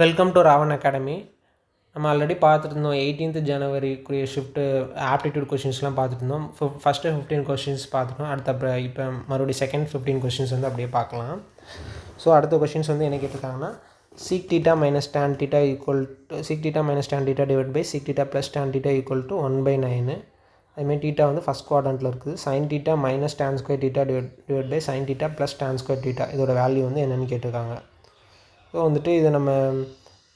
Welcome to Ravan academy. நம்ம already பார்த்துருந்தோம் 18th ஜனவரிக்குரிய shift aptitude கொஷின்ஸ்லாம் பார்த்துருந்தோம். ஃபஸ்ட்டு 15 கொஷின்ஸ் பார்த்துட்டோம். இப்போ மறுபடியும் செகண்ட் 15 கொஷின்ஸ் வந்து அப்படியே பார்க்கலாம். ஸோ அடுத்த கொஷின்ஸ் வந்து என்ன கேட்டிருக்காங்கன்னா, sec theta minus tan theta equal to sec theta minus tan theta divide by sec theta plus tan theta equal to 1/9. அதுமாதிரி தீட்டா வந்து ஃபஸ்ட் குவாட்ரண்ட்டில் இருக்குது. Sine theta minus tan square theta divide by sine theta plus tan square theta இதோட value வந்து என்னென்னு கேட்டிருக்காங்க. So வந்துட்டு இதை நம்ம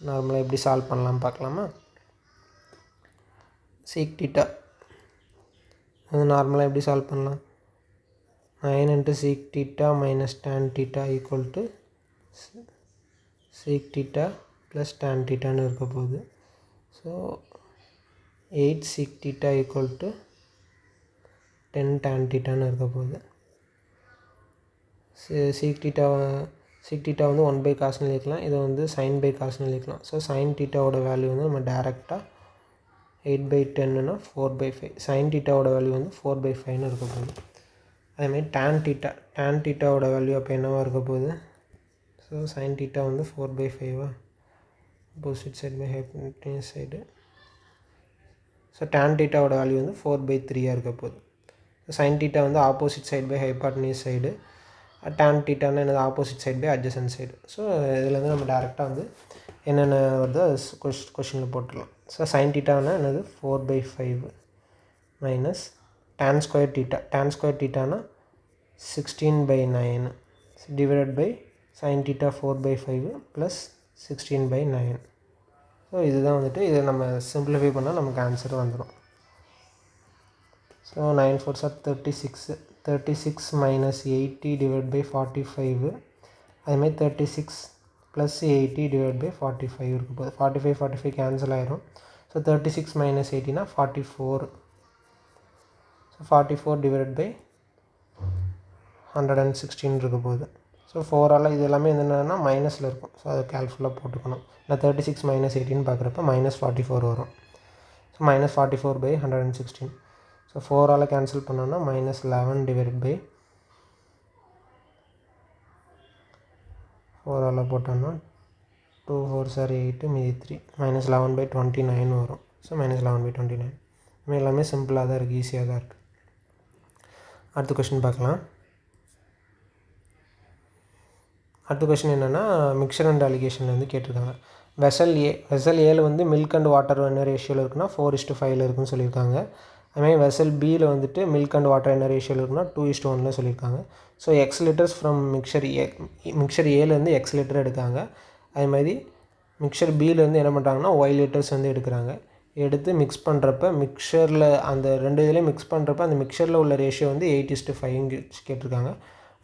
நார்மலாக எப்படி சால்வ் பண்ணலாம்னு பார்க்கலாமா. சீக் தீட்டா அது நார்மலாக எப்படி சால்வ் பண்ணலாம். 9 into sec theta minus tan theta equal to sec theta plus tan theta ன்னு இருக்க போகுது. So 8 sec theta equal to 10 tan theta ன்னு இருக்க போகுது. sec theta வந்து 1/cosன்னு எழுதிக்கலாம், இதை வந்து sin by cosன்னு எழுதிக்கலாம். ஸோ sin thetaவோட வேல்யூ வந்து நம்ம டேரெக்டாக 8/10ன்னா 4/5. sin thetaவோட வேல்யூ வந்து 4/5ன்னு இருக்க போகுது. அதேமாதிரி tan thetaவோட வேல்யூ அப்போ என்னவாக இருக்க போகுது. ஸோ sin theta வந்து 4/5 opposite side by hypotenuse side. So tan thetaவோட வேல்யூ வந்து 4/3 இருக்க போகுது. sin theta வந்து opposite side by hypotenuse side, tan thetaன்னா என்னது opposite side by adjacent side. So இதில் வந்து நம்ம டேரெக்டாக வந்து என்னென்ன வருதோ கொஷினில் போட்டுடலாம். ஸோ sin thetaன்னா என்னது 4/5 minus tan square thetaனா 16/9 divided by sin theta 4/5 plus 16/9. So இதுதான் வந்துட்டு இதை நம்ம சிம்பிளிஃபை பண்ணால் நமக்கு ஆன்சர் வந்துடும். So 9 4s are 36 minus 80 divided by 45. அதுமாதிரி 36 ப்ளஸ் 80 divided by 45 இருக்கு போது 45 கேன்சல் ஆயிரும். So 36 minus 80னா 44. So 44 divided by 116 இருக்க போகுது. ஸோ 4ஆல் இது எல்லாமே என்னென்னா மைனஸில் இருக்கும். ஸோ அதை கேர்ஃபுல்லாக போட்டுக்கணும். நான் 36 minus 18 பார்க்குறப்ப -44 வரும். ஸோ -44/116. ஸோ 4ஆல் கேன்சல் பண்ணோன்னா -11 divided by 4ஆல் போட்டோன்னா 2 4s are 8 மீதி 3 -11/29 வரும். ஸோ -11/29. இதுமாதிரி எல்லாமே சிம்பிளாக தான் இருக்குது, ஈஸியாக தான் இருக்குது. அடுத்த கொஷின் பார்க்கலாம். அடுத்த கொஷின் என்னென்னா, மிக்சர் அண்ட் அலிகேஷன்லேருந்து கேட்டிருக்காங்க. வெசல் ஏல வந்து மில்க் அண்ட் வாட்டர் என்ன ரேஷியோவில் இருக்குன்னா 4:5 இருக்குன்னு சொல்லியிருக்காங்க. அதுமாதிரி வெசல் பியில் வந்துட்டு மில்க் அண்ட் வாட்டர் என்ன ரேஷியோவில் இருக்குன்னா 2:1 சொல்லியிருக்காங்க. So x litres from mixture ஏலேருந்து எக்ஸ் லிட்டர் எடுக்காங்க. அதுமாதிரி மிக்சர் பியிலேருந்து என்ன பண்ணுறாங்கன்னா ஒய் லிட்டர்ஸ் வந்து எடுக்கிறாங்க. எடுத்து மிக்ஸ் பண்ணுறப்ப மிக்சரில் அந்த ரெண்டு இதுலேயும் மிக்ஸ் பண்ணுறப்ப அந்த மிக்சரில் உள்ள ரேஷியோ வந்து 8:5 கேட்டிருக்காங்க.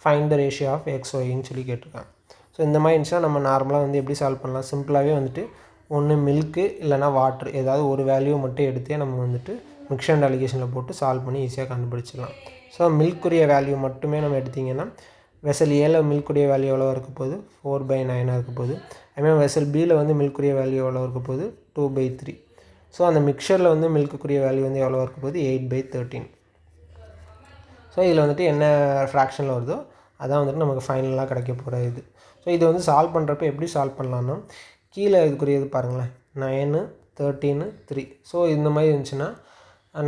Find the ratio of x ஒய்ன்னு சொல்லி கேட்டிருக்காங்க. ஸோ இந்த மாதிரி இருந்துச்சுன்னா நம்ம நார்மலாக வந்து எப்படி சால்வ் பண்ணலாம். சிம்பிளாகவே வந்துட்டு ஒன்று மில்க்கு இல்லைனா வாட்ரு ஏதாவது ஒரு வேல்யூ மட்டும் எடுத்தே நம்ம வந்துட்டு மிக்சர் அண்ட் அலிகேஷனில் போட்டு சால்வ் பண்ணி ஈஸியாக கண்டுபிடிச்சிடலாம். ஸோ மில்க்குரிய வேல்யூ மட்டுமே நம்ம எடுத்திங்கன்னா வெசல் ஏல மில்க்குடைய வேல்யூ எவ்வளோ இருக்க போகுது 4/9 இருக்க போகுது. அதுமாதிரி வெசல் பியில் வந்து மில்க்குரிய வேல்யூ எவ்வளோ இருக்க போகுது 2/3. ஸோ அந்த மிக்சரில் வந்து மில்க்குரிய வேல்யூ வந்து எவ்வளோ இருக்க போகுது 8/13. ஸோ இதில் வந்துட்டு என்ன ஃப்ராக்ஷனில் வருதோ அதான் வந்துட்டு நமக்கு ஃபைனலாக கிடைக்க போகிற இது. ஸோ இதை வந்து சால்வ் பண்ணுறப்ப எப்படி சால்வ் பண்ணலான்னா, கீழே இதுக்குரியது பாருங்களேன் 9 13 3. ஸோ இந்த மாதிரி இருந்துச்சுன்னா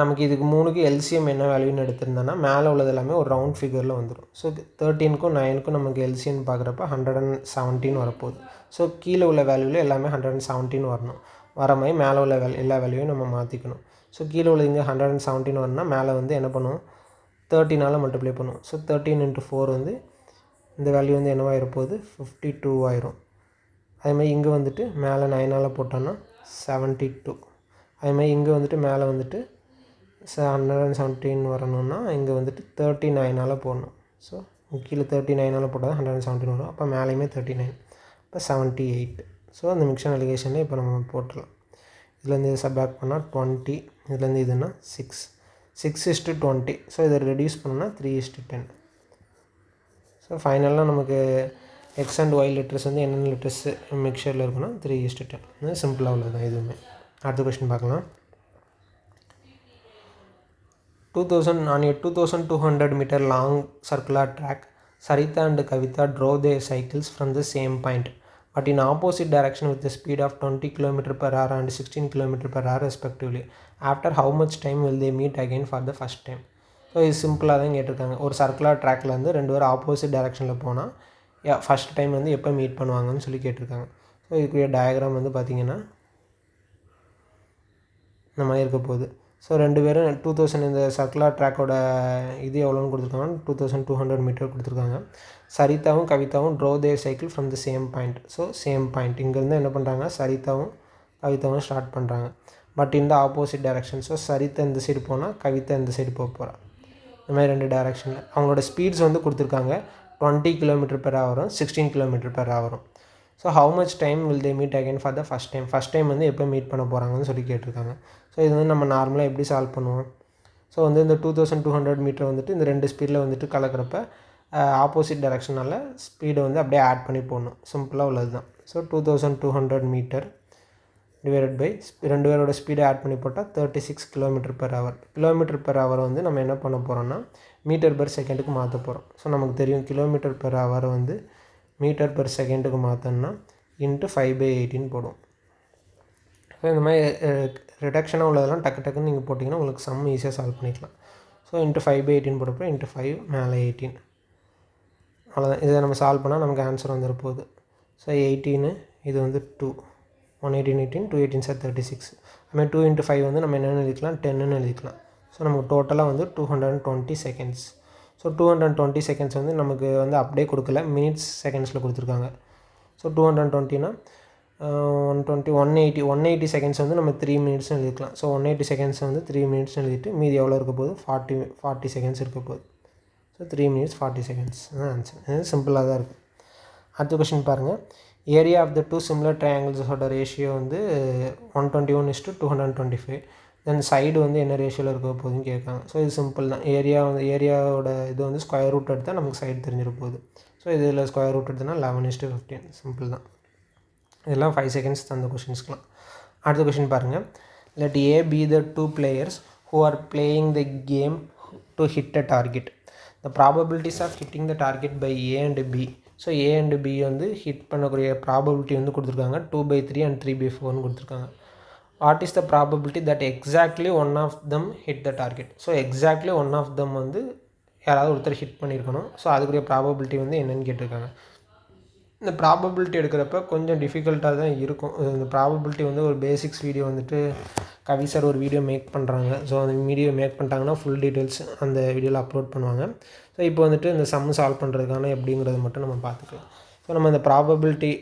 நமக்கு இதுக்கு 3க்கு எல்சிஎம் என்ன வேல்யூன்னு எடுத்திருந்தோன்னா மேலே உள்ளது எல்லாமே ஒரு ரவுண்ட் ஃபிகரில் வந்துடும். ஸோ 13க்கும் 9க்கும் நமக்கு எல்சிஎம் பார்க்குறப்ப 117 வரப்போகுது. ஸோ கீழே உள்ள வேல்யூவில் எல்லாமே 117 வரணும். வர மாதிரி மேலே உள்ள எல்லா வேல்யூவையும் நம்ம மாற்றிக்கணும். ஸோ கீழே உள்ள இங்கே 117 வரணும்னா மேலே வந்து என்ன பண்ணுவோம் 13ஆல் மல்டிப்ளை பண்ணுவோம். ஸோ 13 into 4 வந்து இந்த வேல்யூ வந்து என்னவாயிரும் போகுது 52 ஆயிரும். அதேமாதிரி இங்கே வந்துட்டு மேலே 9ஆல் போட்டோன்னா 72. அதேமாதிரி இங்கே வந்துட்டு மேலே வந்துட்டு 117 வரணும்னா இங்கே வந்துட்டு 39ஆல் போடணும். ஸோ கீழே 39ஆல் போட்டால் தான் 117 வரும். அப்போ மேலேயுமே 39, இப்போ 78. ஸோ அந்த மிக்சர் அலிகேஷனில் இப்போ நம்ம போட்டுடலாம். இதுலேருந்து இது சப்ராக்ட் பண்ணால் 20, இதுலேருந்து இதுன்னா 6:20. ஸோ இதை ரெடியூஸ் பண்ணோன்னா 3:10. ஸோ ஃபைனலாக நமக்கு எக்ஸ் அண்ட் ஒய் லிட்டர்ஸ் வந்து என்னென்ன லிட்டர்ஸ் மிக்சரில் இருக்குன்னா 3:10. இது சிம்பிளாக உள்ளது தான் இதுவுமே. அடுத்த கொஸ்டின் பார்க்கலாம். 2200 meter long circular track, Sarita and Kavita drove their cycles from the same point. but in opposite direction with the speed of 20 km per hour and 16 km per hour respectively. After how much time will they meet again for the first time? So இது சிம்பிளாக தான் கேட்டிருக்காங்க. ஒரு circular ட்ராக்கில் வந்து 2 பேரும் opposite டைரெக்ஷனில் போனால் first time வந்து எப்போ மீட் பண்ணுவாங்கன்னு சொல்லி கேட்டிருக்காங்க. ஸோ இதுக்குரிய டயக்ராம் வந்து பார்த்திங்கன்னா இந்த மாதிரி இருக்க போகுது. ஸோ 2 பேரும் 2000 இந்த சர்க்குலர் ட்ராக்கோட இது எவ்வளோன்னு கொடுத்துருக்காங்க, 2200 மீட்டர் கொடுத்துருக்காங்க. சரிதாவும் கவிதாவும் drove their cycle from the same point. So same point இங்கேருந்து என்ன பண்ணுறாங்க, சரிதாவும் கவிதாவும் ஸ்டார்ட் பண்ணுறாங்க. பட் இந்த ஆப்போசிட் டைரெக்ஷன். ஸோ சரிதா இந்த சைடு போனால் கவிதா இந்த சைடு போக போகிறான். இந்த மாதிரி 2 டைரெக்ஷனில் அவங்களோட ஸ்பீட்ஸ் வந்து கொடுத்துருக்காங்க. 20 km per hour, 16 km per hour. So how much time will they meet again for the first time. First time வந்து எப்போ மீட் பண்ண போகிறாங்கன்னு சொல்லி கேட்டிருக்காங்க. ஸோ இது வந்து நம்ம நார்மலாக எப்படி சால்வ் பண்ணுவோம். ஸோ வந்து இந்த 2200 மீட்டர் வந்துட்டு இந்த 2 ஸ்பீடில் வந்துட்டு கலக்கிறப்ப ஆப்போசிட் டைரெக்ஷனால் ஸ்பீடை வந்து அப்படியே ஆட் பண்ணி போடணும். சிம்பிளாக உள்ளது தான். ஸோ 2200 மீட்டர் டிவைடட் பை 2 பேரோட ஸ்பீடை ஆட் பண்ணி போட்டால் 36 km per hour. Kilometre per hour வந்து நம்ம என்ன பண்ண போகிறோம்னா மீட்டர் பெர் செகண்டுக்கு மாற்ற போகிறோம். ஸோ நமக்கு தெரியும் கிலோமீட்டர் பெர் ஹவர் வந்து மீட்டர் பெர் செகண்டுக்கு மாற்றோம்னா இன்ட்டு 5/18 போடும். ஸோ இந்த மாதிரி ரிடக்ஷனாக உள்ளதெல்லாம் டக்கு டக்குன்னு நீங்கள் போட்டிங்கன்னா உங்களுக்கு சம் ஈஸியாக சால்வ் பண்ணிக்கலாம். ஸோ இன்ட்டு 5/18 போடுறப்போ இன்ட்டு 5 மேலே 18 அவ்வளோதான். இதை நம்ம சால்வ் பண்ணால் நமக்கு ஆன்சர் வந்துட போகுது. ஸோ 18 இது வந்து 2 118 18 2 18 சார் 36. அதுமாதிரி 2 × 5 வந்து நம்ம என்னென்னு எழுதிக்கலாம் 10ன்னு எழுதிக்கலாம். ஸோ நமக்கு டோட்டலாக வந்து 220 செகண்ட்ஸ். ஸோ 220 செகண்ட்ஸ் வந்து நமக்கு வந்து அப்படியே கொடுக்கல, மினிட்ஸ் செகண்ட்ஸில் கொடுத்துருக்காங்க. ஸோ 220னா 180 செகண்ட்ஸ் வந்து நம்ம 3 மினிட்ஸ்னு எழுதிக்கலாம். ஸோ 180 செகண்ட்ஸ் வந்து 3 மினிட்ஸ்னு எழுதிட்டு மீதி எவ்வளோ இருக்க போகுது 40 செகண்ட்ஸ் இருக்க போகுது. ஸோ 3 மினிட்ஸ் 40 செகண்ட்ஸ் தான் ஆன்சர். இது சிம்பிளாக தான் இருக்குது. அடுத்த கொஷின் பாருங்கள். ஏரியா ஆஃப் த 2 சிமிலர் ட்ரையாங்கிள்ஸோட ரேஷியோ வந்து 121:225. தென் சைடு வந்து என்ன ரேஷியோவில் இருக்க போகுதுன்னு கேட்காங்க. ஸோ இது சிம்பிள் தான். ஏரியாவோட இது வந்து ஸ்கொயர் ரூட் எடுத்தால் நமக்கு சைடு தெரிஞ்சிட போகுது. ஸோ இதில் ஸ்கொயர் ரூட் எடுத்தோன்னா 11:15. சிம்பிள் தான். இதெல்லாம் 5 செகண்ட்ஸ் தான் அந்த கொஷின்ஸ்க்கெலாம். அடுத்த கொஷின் பாருங்கள். Let A B the 2 players who are playing the game to hit a target. The probabilities of hitting the target by A and B. So A and B வந்து hit பண்ணக்கூடிய probability வந்து கொடுத்துருக்காங்க. 2/3 and 3/4ன்னு கொடுத்துருக்காங்க. What is the probability that exactly one of them hit the target. So exactly one of them வந்து யாராவது ஒருத்தர் hit பண்ணியிருக்கணும். ஸோ அதுக்குரிய ப்ராபபிலிட்டி வந்து என்னென்னு கேட்டிருக்காங்க. இந்த ப்ராபபிலிட்டி எடுக்கிறப்ப கொஞ்சம் டிஃபிகல்ட்டாக தான் இருக்கும். இந்த ப்ராபபிலிட்டி வந்து ஒரு பேசிக்ஸ் வீடியோ வந்துட்டு கவி சார் ஒரு வீடியோ மேக் பண்ணுறாங்க. ஸோ அந்த வீடியோ மேக் பண்ணிட்டாங்கன்னா ஃபுல் டீட்டெயில்ஸ் அந்த வீடியோவில் அப்லோட் பண்ணுவாங்க. ஸோ இப்போ வந்துட்டு இந்த சம் சால்வ் பண்ணுறதுக்கான எப்படிங்கிறத மட்டும் நம்ம பார்த்துக்கலாம். ஸோ நம்ம இந்த ப்ராபபிலிட்டி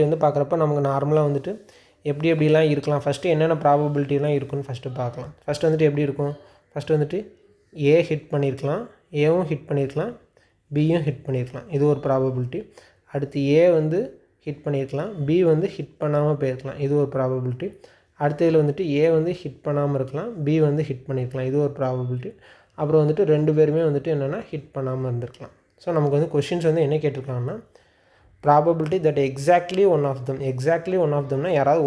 வந்து பார்க்குறப்ப நமக்கு நார்மலாக வந்துட்டு எப்படிலாம் இருக்கலாம், ஃபஸ்ட்டு என்னென்ன ப்ராபபிலிட்டிலாம் இருக்குன்னு ஃபஸ்ட்டு பார்க்கலாம். ஃபஸ்ட்டு வந்துட்டு எப்படி இருக்கும், ஃபஸ்ட்டு வந்துட்டு ஏ ஹிட் பண்ணியிருக்கலாம், ஏவும் ஹிட் பண்ணியிருக்கலாம், பியும் ஹிட் பண்ணியிருக்கலாம். இது ஒரு ப்ராபபிலிட்டி. அடுத்து ஏ வந்து ஹிட் பண்ணியிருக்கலாம், பி வந்து ஹிட் பண்ணாமல் போயிருக்கலாம். இது ஒரு ப்ராபபிலிட்டி. அடுத்த இதில் வந்துட்டு ஏ வந்து ஹிட் பண்ணாமல் இருக்கலாம், பி வந்து ஹிட் பண்ணியிருக்கலாம். இது ஒரு ப்ராபபிலிட்டி. அப்புறம் வந்துட்டு 2 பேருமே வந்துட்டு என்னென்னா ஹிட் பண்ணாமல் இருந்திருக்கலாம். ஸோ நமக்கு வந்து கொஷின்ஸ் வந்து என்ன கேட்டிருக்காங்கன்னா probability that exactly one of தம்னா யாராவது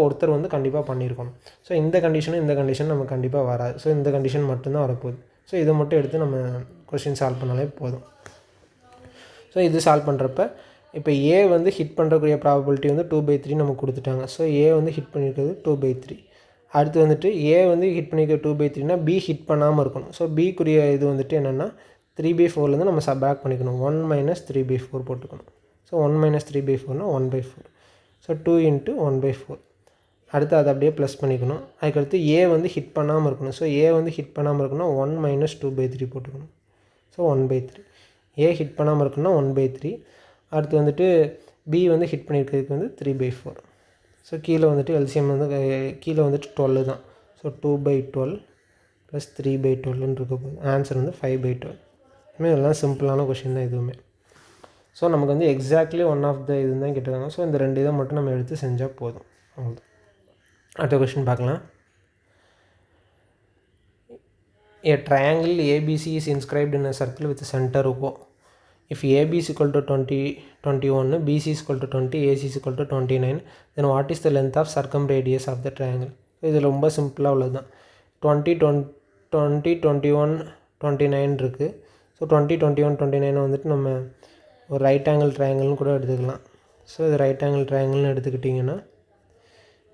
ஒருத்தர் வந்து கண்டிப்பாக பண்ணியிருக்கணும். ஸோ இந்த கண்டிஷன் நமக்கு கண்டிப்பாக வராது. ஸோ இந்த கண்டிஷன் மட்டும்தான் வரப்போகுது. ஸோ இதை மட்டும் எடுத்து நம்ம கொஷின் சால்வ் பண்ணாலே போதும். ஸோ இது சால்வ் பண்ணுறப்ப இப்போ ஏ வந்து ஹிட் பண்ணுறக்கூடிய ப்ராபபிலிட்டி வந்து 2/3 நமக்கு கொடுத்துட்டாங்க. ஸோ ஏ வந்து ஹிட் பண்ணியிருக்கிறது 2/3. அடுத்து வந்துட்டு ஏ வந்து ஹிட் பண்ணியிருக்க 2/3னா பி ஹிட் பண்ணாமல் இருக்கணும். ஸோ பிக்குரிய இது வந்துட்டு என்னென்னா 3/4லேருந்து நம்ம சப்ராக்ட் பண்ணிக்கணும். 1 - 3/4 போட்டுக்கணும். ஸோ 1 - 3/4னா 1/4. ஸோ 2 × 1/4. அடுத்து அதை அப்படியே ப்ளஸ் பண்ணிக்கணும். அதுக்கடுத்து ஏ வந்து ஹிட் பண்ணாமல் இருக்கணும். ஸோ ஏ வந்து ஹிட் பண்ணாமல் இருக்குன்னா 1 - 2/3 போட்டுக்கணும். ஸோ 1/3. ஏ ஹிட் பண்ணாமல் இருக்குன்னா 1/3. அடுத்து வந்துட்டு பி வந்து ஹிட் பண்ணியிருக்கிறதுக்கு வந்து 3/4. ஸோ கீழே வந்துட்டு எல்சிஎம் வந்து கீழே வந்துட்டு 12 தான். ஸோ 2/12 + 3/12ன்னு இருக்க போகுது. ஆன்சர் வந்து 5/12. இதுமாதிரி இதெல்லாம் சிம்பிளான கொஷின் தான் எதுவுமே. ஸோ நமக்கு வந்து எக்ஸாக்ட்லி ஒன் ஆஃப் த இதுன்னு தான் கேட்டிருக்காங்க. ஸோ இந்த 2 இதை மட்டும் நம்ம எடுத்து செஞ்சால் போதும். அவ்வளோதான். அடுத்த கொஷின் பார்க்கலாம். A triangle ABC is inscribed in a circle with a center O. If AB is equal to 20, 21, BC is equal to 20, AC is equal to 29, then what is the length of circumradius of the triangle? இது ரொம்ப சிம்பிளாக உள்ளது தான். 20, 21, 29 இருக்குது. So 20, 21, 29 வந்துட்டு நம்ம ஒரு right angle ட்ரையாங்கிள்னு கூட எடுத்துக்கலாம். ஸோ இது ரைட் ஆங்கிள் ட்ரையாங்கிள்னு எடுத்துக்கிட்டிங்கன்னா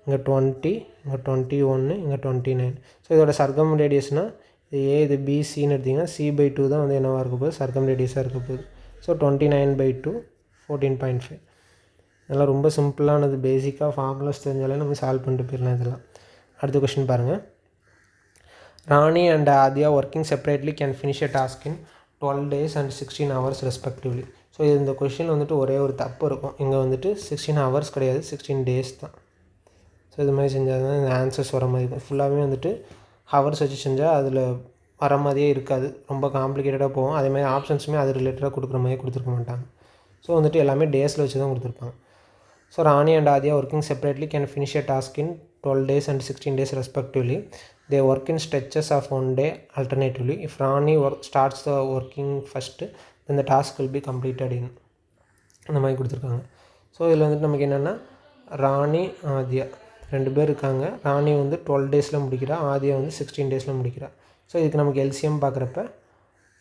இங்கே 20, இங்கே 21, இங்கே 29. ஸோ இதோட சர்க்கம் ரேடியஸ்னால் இது ஏ இது பிசின்னு எடுத்திங்கன்னா C/2 தான் வந்து என்னவாக இருக்க போகுது, சர்க்கம் ரேடியஸாக இருக்க போகுது. ஸோ 29/2 14.5. இதெல்லாம் ரொம்ப சிம்பிளானது. பேசிக்காக ஃபார்முலாஸ் தெரிஞ்சாலே நம்ம சால்வ் பண்ணிட்டு போயிடலாம் இதெல்லாம். அடுத்த கொஸ்டின் பாருங்கள். Rani and Aadhya working separately can finish a task in 12 days and 16 hours respectively. So இந்த கொஷினில் வந்துட்டு ஒரே ஒரு தப்பு இருக்கும். இங்கே வந்துட்டு 16 hours கிடையாது, 16 days தான். ஸோ இது மாதிரி செஞ்சால் தான் இந்த ஆன்சர்ஸ் வர மாதிரி இருக்கும். ஃபுல்லாகவே வந்துட்டு ஹவர்ஸ் வச்சு செஞ்சால் அதில் வர மாதிரியே இருக்காது, ரொம்ப காம்ப்ளிகேட்டடாக போகும். அதேமாதிரி ஆப்ஷன்ஸுமே அது ரிலேட்டடாக கொடுக்குற மாதிரியே கொடுத்துருக்க மாட்டாங்க. ஸோ வந்துட்டு எல்லாமே டேஸில் வச்சு தான் கொடுத்துருப்பாங்க. So Rani and Aadhya working separately can finish a task in 12 days and 16 days respectively. They work in stretches of 1 day alternatively. If Rani starts the working first, then the task will be completed in. அந்த மாதிரி கொடுத்துருக்காங்க. So இதில் வந்துட்டு நமக்கு என்னென்னா ராணி ஆத்யா 2 பேர் இருக்காங்க. ராணி வந்து 12 டேஸில் முடிக்கிறா, ஆத்யா வந்து 16 டேஸில் முடிக்கிறா. ஸோ இதுக்கு நமக்கு எல்சிஎம் பார்க்குறப்ப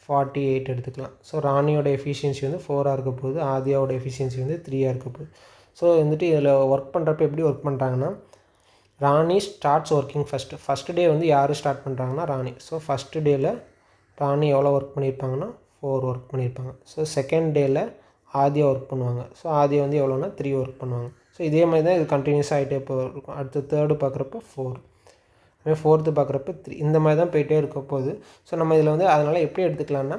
48 எடுத்துக்கலாம். ஸோ ராணியோட எஃபிஷியன்சி வந்து 4ஆக இருக்க போகுது, ஆத்யாவோட எஃபிஷியன்சி வந்து 3ஆக இருக்க போகுது. ஸோ வந்துட்டு இதில் ஒர்க் பண்ணுறப்ப எப்படி ஒர்க் பண்ணுறாங்கன்னா, ராணி ஸ்டார்ட்ஸ் ஒர்க்கிங் ஃபஸ்ட்டு டே வந்து யார் ஸ்டார்ட் பண்ணுறாங்கன்னா ராணி. ஸோ ஃபஸ்ட்டு டேயில் ராணி எவ்வளோ ஒர்க் பண்ணியிருப்பாங்கன்னா 4 ஒர்க் பண்ணியிருப்பாங்க. ஸோ செகண்ட் டேயில் ஆத்யா ஒர்க் பண்ணுவாங்க. ஸோ ஆத்யா வந்து எவ்வளோனா 3 ஒர்க் பண்ணுவாங்க. ஸோ இதே மாதிரி தான் இது கண்டினியூஸ் ஆகிட்டே இருக்கும். அடுத்து தேர்டு பார்க்குறப்ப 4, ஃபோர்த்து பார்க்குறப்ப 3, இந்த மாதிரி தான் போயிட்டே இருக்க போகுது. ஸோ நம்ம இதில் வந்து அதனால் எப்படி எடுத்துக்கலாம்னா,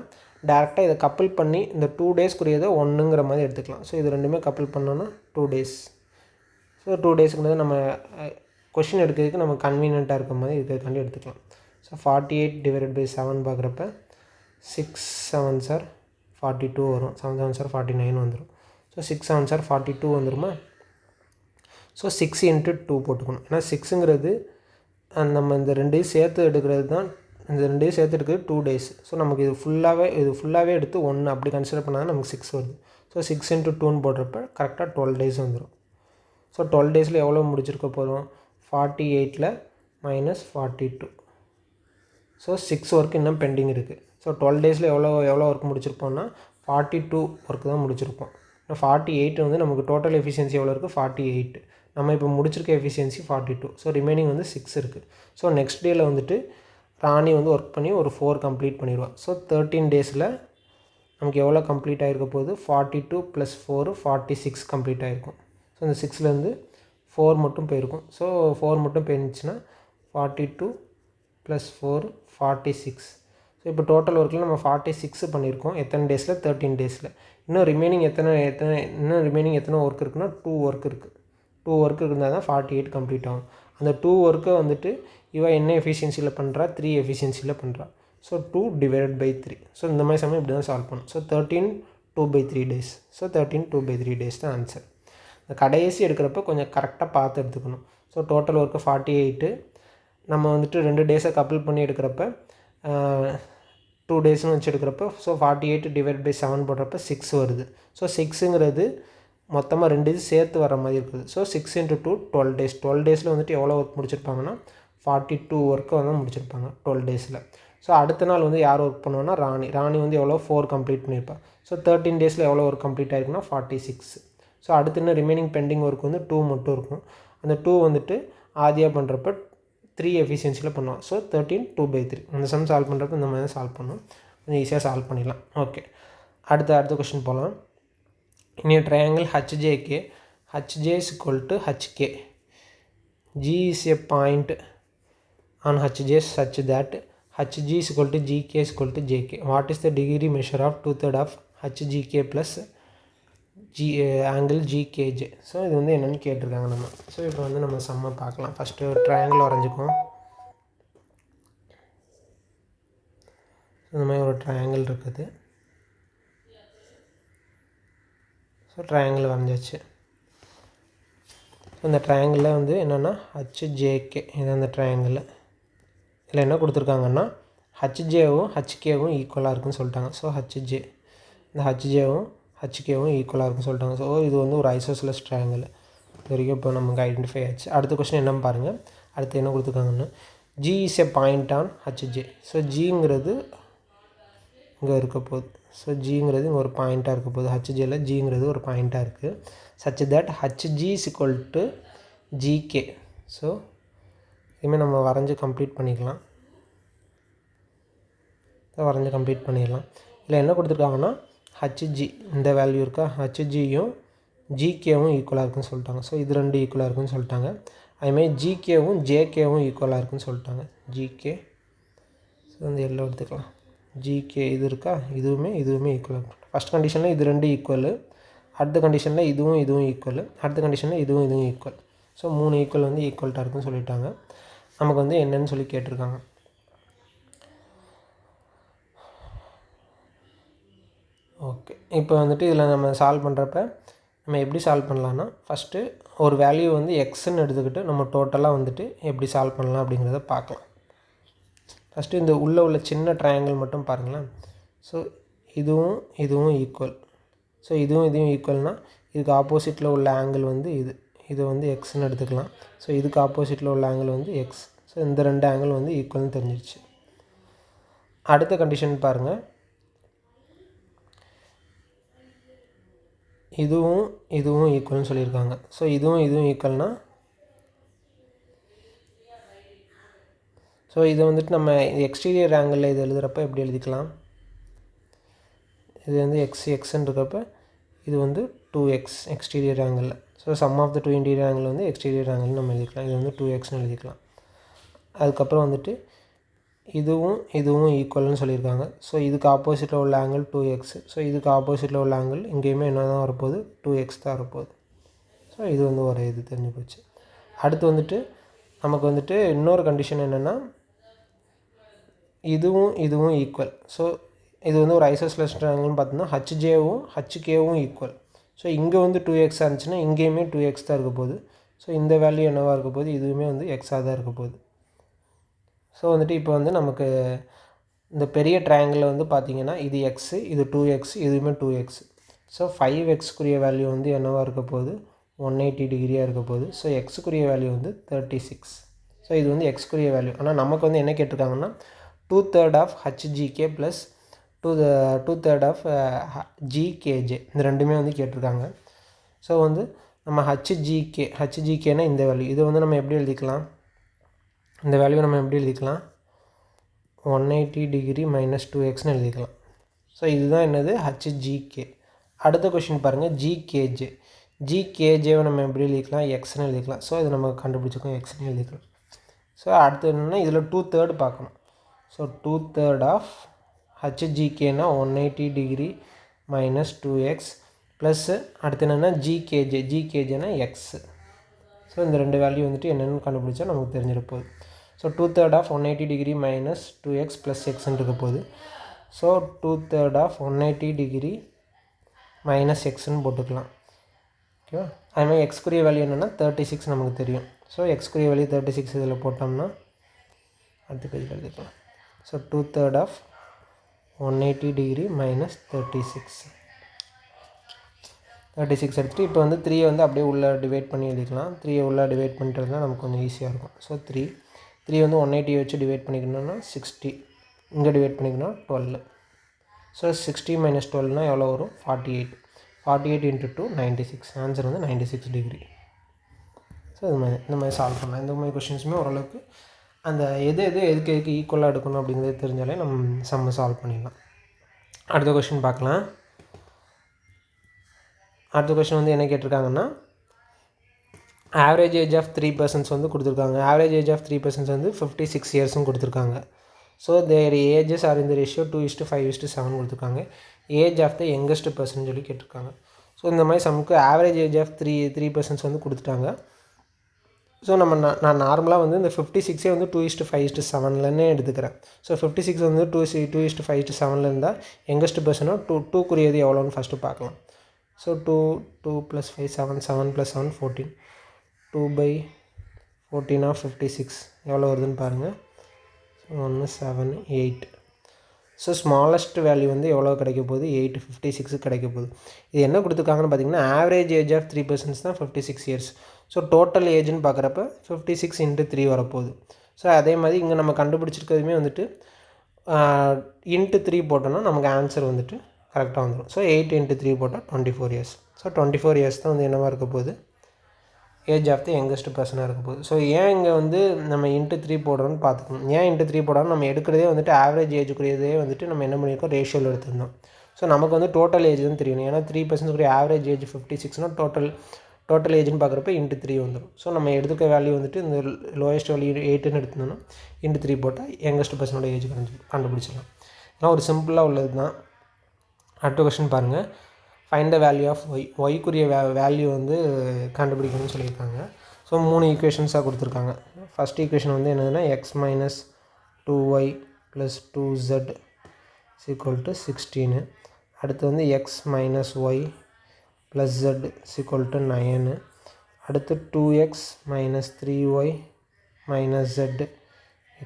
டேரெக்டாக இதை கப்பிள் பண்ணி இந்த 2 டேஸ்க்குரியதை 1ங்கிற மாதிரி எடுத்துக்கலாம். ஸோ இது ரெண்டுமே கப்பிள் பண்ணோன்னா 2 days. ஸோ 2 டேஸ்க்கு நம்ம கொஷின் எடுக்கிறதுக்கு நம்ம கன்வீனியண்ட்டாக இருக்க மாதிரி இருக்கிறதுக்காண்டி எடுத்துக்கலாம். ஸோ 48/7 பார்க்குறப்ப 6 7s are 42 வரும், 7 7s are 49 வந்துடும். ஸோ 6 7s are 42 வந்துடுமா. ஸோ 6 × 2 போட்டுக்கணும். ஏன்னா 6ங்கிறது நம்ம இந்த 2 சேர்த்து எடுக்கிறது தான், இந்த 2 சேர்த்து எடுக்கிறது 2 days. ஸோ நமக்கு இது ஃபுல்லாகவே எடுத்து 1 அப்படி கன்சிடர் பண்ணால் நமக்கு 6 வருது. ஸோ 6 × 2ன்னு போடுறப்ப கரெக்டாக 12 days வந்துடும். ஸோ 12 டேஸில் எவ்வளோ முடிச்சிருக்க போகிறோம், 48ல் -42. ஸோ 6 ஒர்க் இன்னும் பெண்டிங் இருக்குது. ஸோ 12 டேஸில் எவ்வளோ ஒர்க் முடிச்சிருப்போம்னா 42 ஒர்க் தான் முடிச்சிருப்போம். 48 வந்து நமக்கு டோட்டல் எஃபிஷியன்சி எவ்வளோ இருக்குது, 48. நம்ம இப்போ முடிச்சிருக்க எஃபிஷியன்சி 42. ஸோ ரிமைனிங் வந்து 6 இருக்குது. ஸோ நெக்ஸ்ட் டேயில் வந்துட்டு ராணி வந்து ஒர்க் பண்ணி ஒரு 4 கம்ப்ளீட் பண்ணிடுவாள். ஸோ 13 டேஸில் நமக்கு எவ்வளோ கம்ப்ளீட் ஆகிருக்க போகுது, 42 + 4 46 கம்ப்ளீட் ஆகிருக்கும். ஸோ இந்த 6லேருந்து 4 மட்டும் போயிருக்கும். ஸோ 4 மட்டும் போயிருந்துச்சுன்னா 42 + 4 46. ஸோ இப்போ டோட்டல் ஒர்க்கில் நம்ம 46 பண்ணியிருக்கோம். எத்தனை டேஸில், 13 டேஸில். இன்னும் ரிமைனிங் எத்தனை ஒர்க் இருக்குன்னா 2 ஒர்க் இருக்குது. 2 ஒர்க் இருந்தால் தான் 48 கம்ப்ளீட் ஆகும். அந்த 2 ஒர்க்கை வந்துட்டு இவன் என்ன எஃபிஷியன்சியில் பண்ணுறா, 3 எஃபிஷியன்சியில் பண்ணுறா. ஸோ 2/3. ஸோ இந்த மாதிரி சமயம் இப்படி தான் சால்வ் பண்ணும். So 13 2/3 days. ஸோ 13 2/3 days தான் ஆன்சர். இந்த கடைசி எடுக்கிறப்ப கொஞ்சம் கரெக்டாக பார்த்து எடுத்துக்கணும். ஸோ டோட்டல் ஒர்க்கு 48, நம்ம வந்துட்டு 2 டேஸை கப்பிள் பண்ணி எடுக்கிறப்ப 2 டேஸ்னு வச்சு எடுக்கிறப்ப ஸோ 48/7 போடுறப்ப 6 வருது. ஸோ 6ங்கிறது மொத்தமாக 2 இது சேர்த்து வர மாதிரி இருக்குது. So 6 × 2 12 days. 12 டேஸில் வந்துட்டு எவ்வளோ ஒர்க் முடிச்சிருப்பாங்கன்னா 42 ஒர்க்கை வந்து முடிச்சிருப்பாங்க 12 டேஸில். ஸோ அடுத்த நாள் வந்து யார் ஒர்க் பண்ணுவோன்னா ராணி வந்து எவ்வளோ 4 கம்ப்ளீட் பண்ணியிருப்பாள். ஸோ 13 டேஸில் எவ்வளோ ஒர்க் கம்ப்ளீட் ஆகிருக்குன்னா 46. ஸோ அடுத்து இன்னும் ரிமைனிங் பெண்டிங் ஒர்க் வந்து 2 மட்டும் இருக்கும். அந்த 2 வந்துட்டு ஆதியா பண்ணுறப்ப 3 எஃபிஷியன்சியில் பண்ணுவோம். ஸோ 13 2/3. அந்த சம் சால்வ் பண்ணுறப்ப இந்த மாதிரி தான் சால்வ் பண்ணுவோம். கொஞ்சம் ஈஸியாக சால்வ் பண்ணிடலாம். ஓகே, அடுத்த கொஸ்டின் போகலாம். In a triangle HJK, HJ is equal to HK. G is a point on HJ such that HG is equal to GK is equal to JK. What is the degree measure of 2/3 of HGK plus angle GKJ? So இது வந்து என்னென்னு கேட்டிருக்காங்க நம்ம. So இப்போ வந்து நம்ம சம்மை பார்க்கலாம். First ஒரு ட்ரையாங்கிள் வரைஞ்சிக்குவோம். இந்த மாதிரி ஒரு ட்ரையாங்கிள் இருக்குது. So triangle வரைஞ்சாச்சு. ஸோ இந்த ட்ரையாங்கிளில் வந்து என்னென்னா HJK இது அந்த ட்ரையாங்கிள். இதில் என்ன கொடுத்துருக்காங்கன்னா HJவும் HKவும் ஈக்குவலாக இருக்குன்னு சொல்லிட்டாங்க. ஸோ HJ இந்த HJவும் HKவும் ஈக்குவலாக இருக்குன்னு சொல்லிட்டாங்க. ஸோ இது வந்து ஒரு ஐசோசெலஸ் ட்ரையாங்கிள். இது வரைக்கும் இப்போ நமக்கு ஐடென்டிஃபை ஆச்சு. அடுத்த கொஸ்டின் என்னன்னு பாருங்கள். அடுத்து என்ன கொடுத்துருக்காங்கன்னா G is a point on HJ. So ஜிங்கிறது இங்கே இருக்க போகுது. ஸோ ஜிங்கிறது ஒரு பாயிண்ட்டாக இருக்க போகுது, ஹச்ஜியில் ஜிங்கிறது ஒரு பாயிண்ட்டாக இருக்குது. Such that Hg is equal to GK. So இதுமாதிரி நம்ம வரைஞ்சி கம்ப்ளீட் பண்ணிக்கலாம். இல்லை என்ன கொடுத்துருக்காங்கன்னா ஹச்ஜி இந்த வேல்யூ இருக்கா, ஹச்ஜியும் ஜிகேவும் ஈக்குவலாக இருக்குன்னு சொல்லிட்டாங்க. ஸோ இது ரெண்டு ஈக்குவலாக இருக்குன்னு சொல்லிட்டாங்க. அதுமாதிரி ஜிகேவும் ஜேகேவும் ஈக்குவலாக இருக்குன்னு சொல்லிட்டாங்க. ஜிகே ஸோ வந்து எல்லாம் எடுத்துக்கலாம். ஜிகே இது இருக்கா, இதுவுமே ஈக்குவலாக இருக்கும். ஃபஸ்ட் கண்டிஷனில் இது ரெண்டு ஈக்குவலு, அடுத்த கண்டிஷனில் இதுவும் ஈக்குவல், அடுத்த கண்டிஷனில் இதுவும் ஈக்குவல். ஸோ 3 ஈக்குவல் வந்து ஈக்குவல்ட்டாக இருக்குன்னு சொல்லிட்டாங்க. நமக்கு வந்து என்னன்னு சொல்லி கேட்டிருக்காங்க. ஓகே, இப்போ வந்துட்டு இதில் நம்ம சால்வ் பண்ணுறப்ப நம்ம எப்படி சால்வ் பண்ணலான்னா, ஃபஸ்ட்டு ஒரு வேல்யூ வந்து எக்ஸ்ன்னு எடுத்துக்கிட்டு நம்ம டோட்டலாக வந்துட்டு எப்படி சால்வ் பண்ணலாம் அப்படிங்கிறத பார்க்கலாம். ஃபஸ்ட்டு இந்த உள்ளே உள்ள சின்ன ட்ரையாங்கிள் மட்டும் பாருங்களேன். ஸோ இதுவும் ஈக்குவல். ஸோ இதையும் ஈக்குவல்னால் இதுக்கு ஆப்போசிட்டில் உள்ள ஆங்கிள் வந்து இது வந்து எக்ஸ்ன்னு எடுத்துக்கலாம். ஸோ இதுக்கு ஆப்போசிட்டில் உள்ள ஆங்கிள் வந்து எக்ஸ். ஸோ இந்த ரெண்டு ஆங்கிள் வந்து ஈக்குவல்னு தெரிஞ்சிருச்சு. அடுத்த கண்டிஷன் பாருங்கள். இதுவும் ஈக்குவல்னு சொல்லியிருக்காங்க. ஸோ இதுவும் ஈக்குவல்னால் ஸோ இதை வந்துட்டு நம்ம எக்ஸ்டீரியர் ஆங்கிளில் இது எழுதுகிறப்ப எப்படி எழுதிக்கலாம், இது வந்து எக்ஸ்ன்னு இருக்கப்போ இது வந்து 2x எக்ஸ்டீரியர் ஆங்கிளில். So sum of the 2 interior angle வந்து எக்ஸ்டீரியர் ஆங்கிள்னு நம்ம எழுதிக்கலாம். இது வந்து 2xன்னு எழுதிக்கலாம். அதுக்கப்புறம் வந்துட்டு இதுவும் ஈக்குவல்னு சொல்லியிருக்காங்க. ஸோ இதுக்கு ஆப்போசிட்டில் உள்ள ஆங்கிள் 2x. ஸோ இதுக்கு ஆப்போசிட்டில் உள்ள ஆங்கிள் இங்கேயுமே என்ன தான் வரப்போகுது, 2x தான் வரப்போகுது. ஸோ இது வந்து ஒரு இது தெரிஞ்சு போச்சு. அடுத்து வந்துட்டு நமக்கு வந்துட்டு இன்னொரு கண்டிஷன் என்னென்னா, இதுவும் ஈக்குவல். ஸோ இது வந்து ஒரு ஐசோஸ்லெஸ் ட்ரையாங்கிள்னு பார்த்தோம்னா ஹச்ஜேவும் ஹச்கேவும் ஈக்குவல். ஸோ இங்கே வந்து 2x இருந்துச்சுன்னா இங்கேயுமே 2x தான் இருக்க போகுது. ஸோ இந்த வேல்யூ என்னவாக இருக்க போகுது, இதுவுமே வந்து எக்ஸாக தான் இருக்க போகுது. ஸோ வந்துட்டு இப்போ வந்து நமக்கு இந்த பெரிய ட்ரையாங்கிளில் வந்து பார்த்திங்கன்னா இது எக்ஸு, இது 2x, இதுவுமே 2x. ஸோ 5xக்குரிய வேல்யூ வந்து என்னவாக இருக்க போகுது, 180 டிகிரியாக இருக்க போகுது. ஸோ எக்ஸுக்குரிய வேல்யூ வந்து 36. ஸோ இது வந்து எக்ஸ்க்குரிய வேல்யூ. ஆனால் நமக்கு வந்து என்ன கேட்டிருக்காங்கன்னா 2/3 ஆஃப் ஹச்ஜிகே ப்ளஸ் 2/3 ஆஃப் ஜிகேஜே இந்த ரெண்டுமே வந்து கேட்டிருக்காங்க. ஸோ வந்து நம்ம ஹச்ஜிகேனா இந்த வேல்யூ, இதை வந்து நம்ம எப்படி எழுதிக்கலாம், இந்த வேல்யூ நம்ம எப்படி எழுதிக்கலாம், 180 டிகிரி மைனஸ் 2xன்னு எழுதிக்கலாம். ஸோ இதுதான் என்னது, ஹச்ஜிகே. அடுத்த கொஷின் பாருங்கள், ஜிகேஜேவை நம்ம எப்படி எழுதிக்கலாம், எக்ஸ்ன்னு எழுதிக்கலாம். ஸோ இது நம்ம கண்டுபிடிச்சிக்கோம், எக்ஸ்ன்னு எழுதிக்கலாம். ஸோ அடுத்து என்னென்னா இதில் 2/3 பார்க்கணும். ஸோ 2/3 ஆஃப் ஹச்ஜிகேனா 180 டிகிரி மைனஸ் 2x ப்ளஸ்ஸு அடுத்து என்னென்னா ஜிகேஜேனா எக்ஸு. ஸோ இந்த ரெண்டு வேல்யூ வந்துட்டு என்னென்னு கண்டுபிடிச்சா நமக்கு தெரிஞ்சிருப்போகுது. So 2/3 of 180 degree minus 2x plus எக்ஸ்ன்னு இருக்க போகுது. ஸோ 2/3 ஆஃப் 180 டிகிரி மைனஸ் எக்ஸ்ன்னு போட்டுக்கலாம். ஓகேவா, அதுமாதிரி எக்ஸ்க்குரிய வேல்யூ என்னென்னா 36 நமக்கு தெரியும். ஸோ எக்ஸ்க்குரிய வேல்யூ 36 இதில் போட்டோம்னா அடுத்த பேஜில் எழுதிக்கலாம். ஸோ 2/3 ஆஃப் 180 டிகிரி மைனஸ் 36 எடுத்துகிட்டு இப்போ வந்து 3 வந்து அப்படியே உள்ளே டிவைட் பண்ணி எழுதிக்கலாம். 3 உள்ளே டிவைட் பண்ணிட்டு நமக்கு கொஞ்சம் ஈஸியாக இருக்கும். ஸோ 3 வந்து 180 வச்சு டிவைட் பண்ணிக்கணும்னா 60, இங்கே டிவைட் பண்ணிக்கணும் 12. ஸோ 60 மைனஸ் 12னால் எவ்வளோ வரும், 48 இன்ட்டு 2 96. ஆன்சர் வந்து 96 டிகிரி. ஸோ இந்த மாதிரி சால்வ் பண்ணலாம். இந்த மாதிரி கொஷின்ஸுமே ஓரளவுக்கு அந்த எதுக்கு ஈக்குவலாக எடுக்கணும் அப்படிங்கிறது தெரிஞ்சாலே நம்ம சால்வ் பண்ணிடலாம். அடுத்த கொஷின் பார்க்கலாம். அடுத்த கொஷின் வந்து என்ன கேட்டிருக்காங்கன்னா, ஆவரேஜ் ஏஜ் ஆஃப் 3 persons வந்து கொடுத்துருக்காங்க. ஆவரேஜ் ஏஜ் ஆஃப் 3 persons வந்து 56 இயர்ஸும் கொடுத்துருக்காங்க. ஸோ தேர் ஏஜஸ் ஆர் இந்த ரேஷியோ 2:5:7 கொடுத்துருக்காங்க. Age of the youngest person சொல்லி கேட்டிருக்காங்க. ஸோ இந்த மாதிரி சமுக்கு ஆவரேஜ் ஏஜ் ஆஃப் 3 persons வந்து கொடுத்துட்டாங்க. ஸோ நான் நார்மலாக வந்து இந்த 56 வந்து 2:5:7 எடுத்துக்கிறேன். ஸோ 56 வந்து 2:5:7 இருந்தால் யங்கஸ்ட் பர்சனோ 2க்குரியது எவ்வளோன்னு ஃபஸ்ட்டு பார்க்கலாம். ஸோ 2 + 5 7 + 7 14 2/14 ஆஃப் 56 எவ்வளோ வருதுன்னு பாருங்கள். 1 7 8. ஸோ ஸ்மாலஸ்ட் வேல்யூ வந்து எவ்வளோ கிடைக்க போகுது, 856 கிடைக்க போகுது. இது என்ன கொடுத்துருக்காங்கன்னு பார்த்தீங்கன்னா ஆவரேஜ் ஏஜ் ஆஃப் 3 persons தான் 56 இயர்ஸ். ஸோ டோட்டல் ஏஜ்னு பார்க்குறப்ப 56 × 3 வரப்போகுது. ஸோ அதே மாதிரி இங்கே நம்ம கண்டுபிடிச்சிருக்கிறதுமே வந்துட்டு × 3 போட்டோன்னா நமக்கு ஆன்சர் வந்துட்டு கரெக்டாக வந்துடும். ஸோ 8 × 3 போட்டால் 24 இயர்ஸ். ஸோ 24 இயர்ஸ் தான் வந்து என்னவாக இருக்க போகுது, ஏஜ் ஆஃப் த யங்கஸ்ட் பர்சனாக இருக்க போகுது. ஸோ ஏன் இங்கே வந்து நம்ம இன்ட்டு 3 போடுறோன்னு பார்த்துக்கணும். ஏன் இன்ட்டு 3 போடாமல் நம்ம எடுக்கிறதே வந்துட்டு ஆவரேஜ் ஏஜுக்குரியதே வந்துட்டு நம்ம என்ன பண்ணியிருக்கோம், ரேஷியோவில் எடுத்திருந்தோம். ஸோ நமக்கு வந்து டோட்டல் ஏஜ் தான் தெரியணும். ஏன்னா 3% ஆவரேஜ் ஏஜ் 56னால் டோட்டல் ஏஜ்னு பார்க்குறப்ப இன்ட்டு 3 வந்துடும். ஸோ நம்ம எடுத்துக்க வேல்யூ வந்துட்டு இந்த லோயஸ்ட் வேல்யூ 8ன்னு எடுத்துருந்தோம்னா இன்ட்டு 3 போட்டால் யங்கஸ்ட் பர்சனோட ஏஜ் கண்டுபிடிச்சிடலாம். ஏன்னா ஒரு சிம்பிளாக உள்ளது தான். அடுத்த கொஸ்டின் பாருங்கள். Find the value of y. ஒய்க்குரிய வேல்யூ வந்து கண்டுபிடிக்கணும்னு சொல்லியிருக்காங்க. ஸோ 3 ஈக்குவேஷன்ஸாக கொடுத்துருக்காங்க. ஃபஸ்ட் ஈக்குவேஷன் வந்து என்னதுன்னா X minus 2y plus 2z = 16. அடுத்து வந்து X minus Y plus z = 9. அடுத்து 2x minus 3y minus z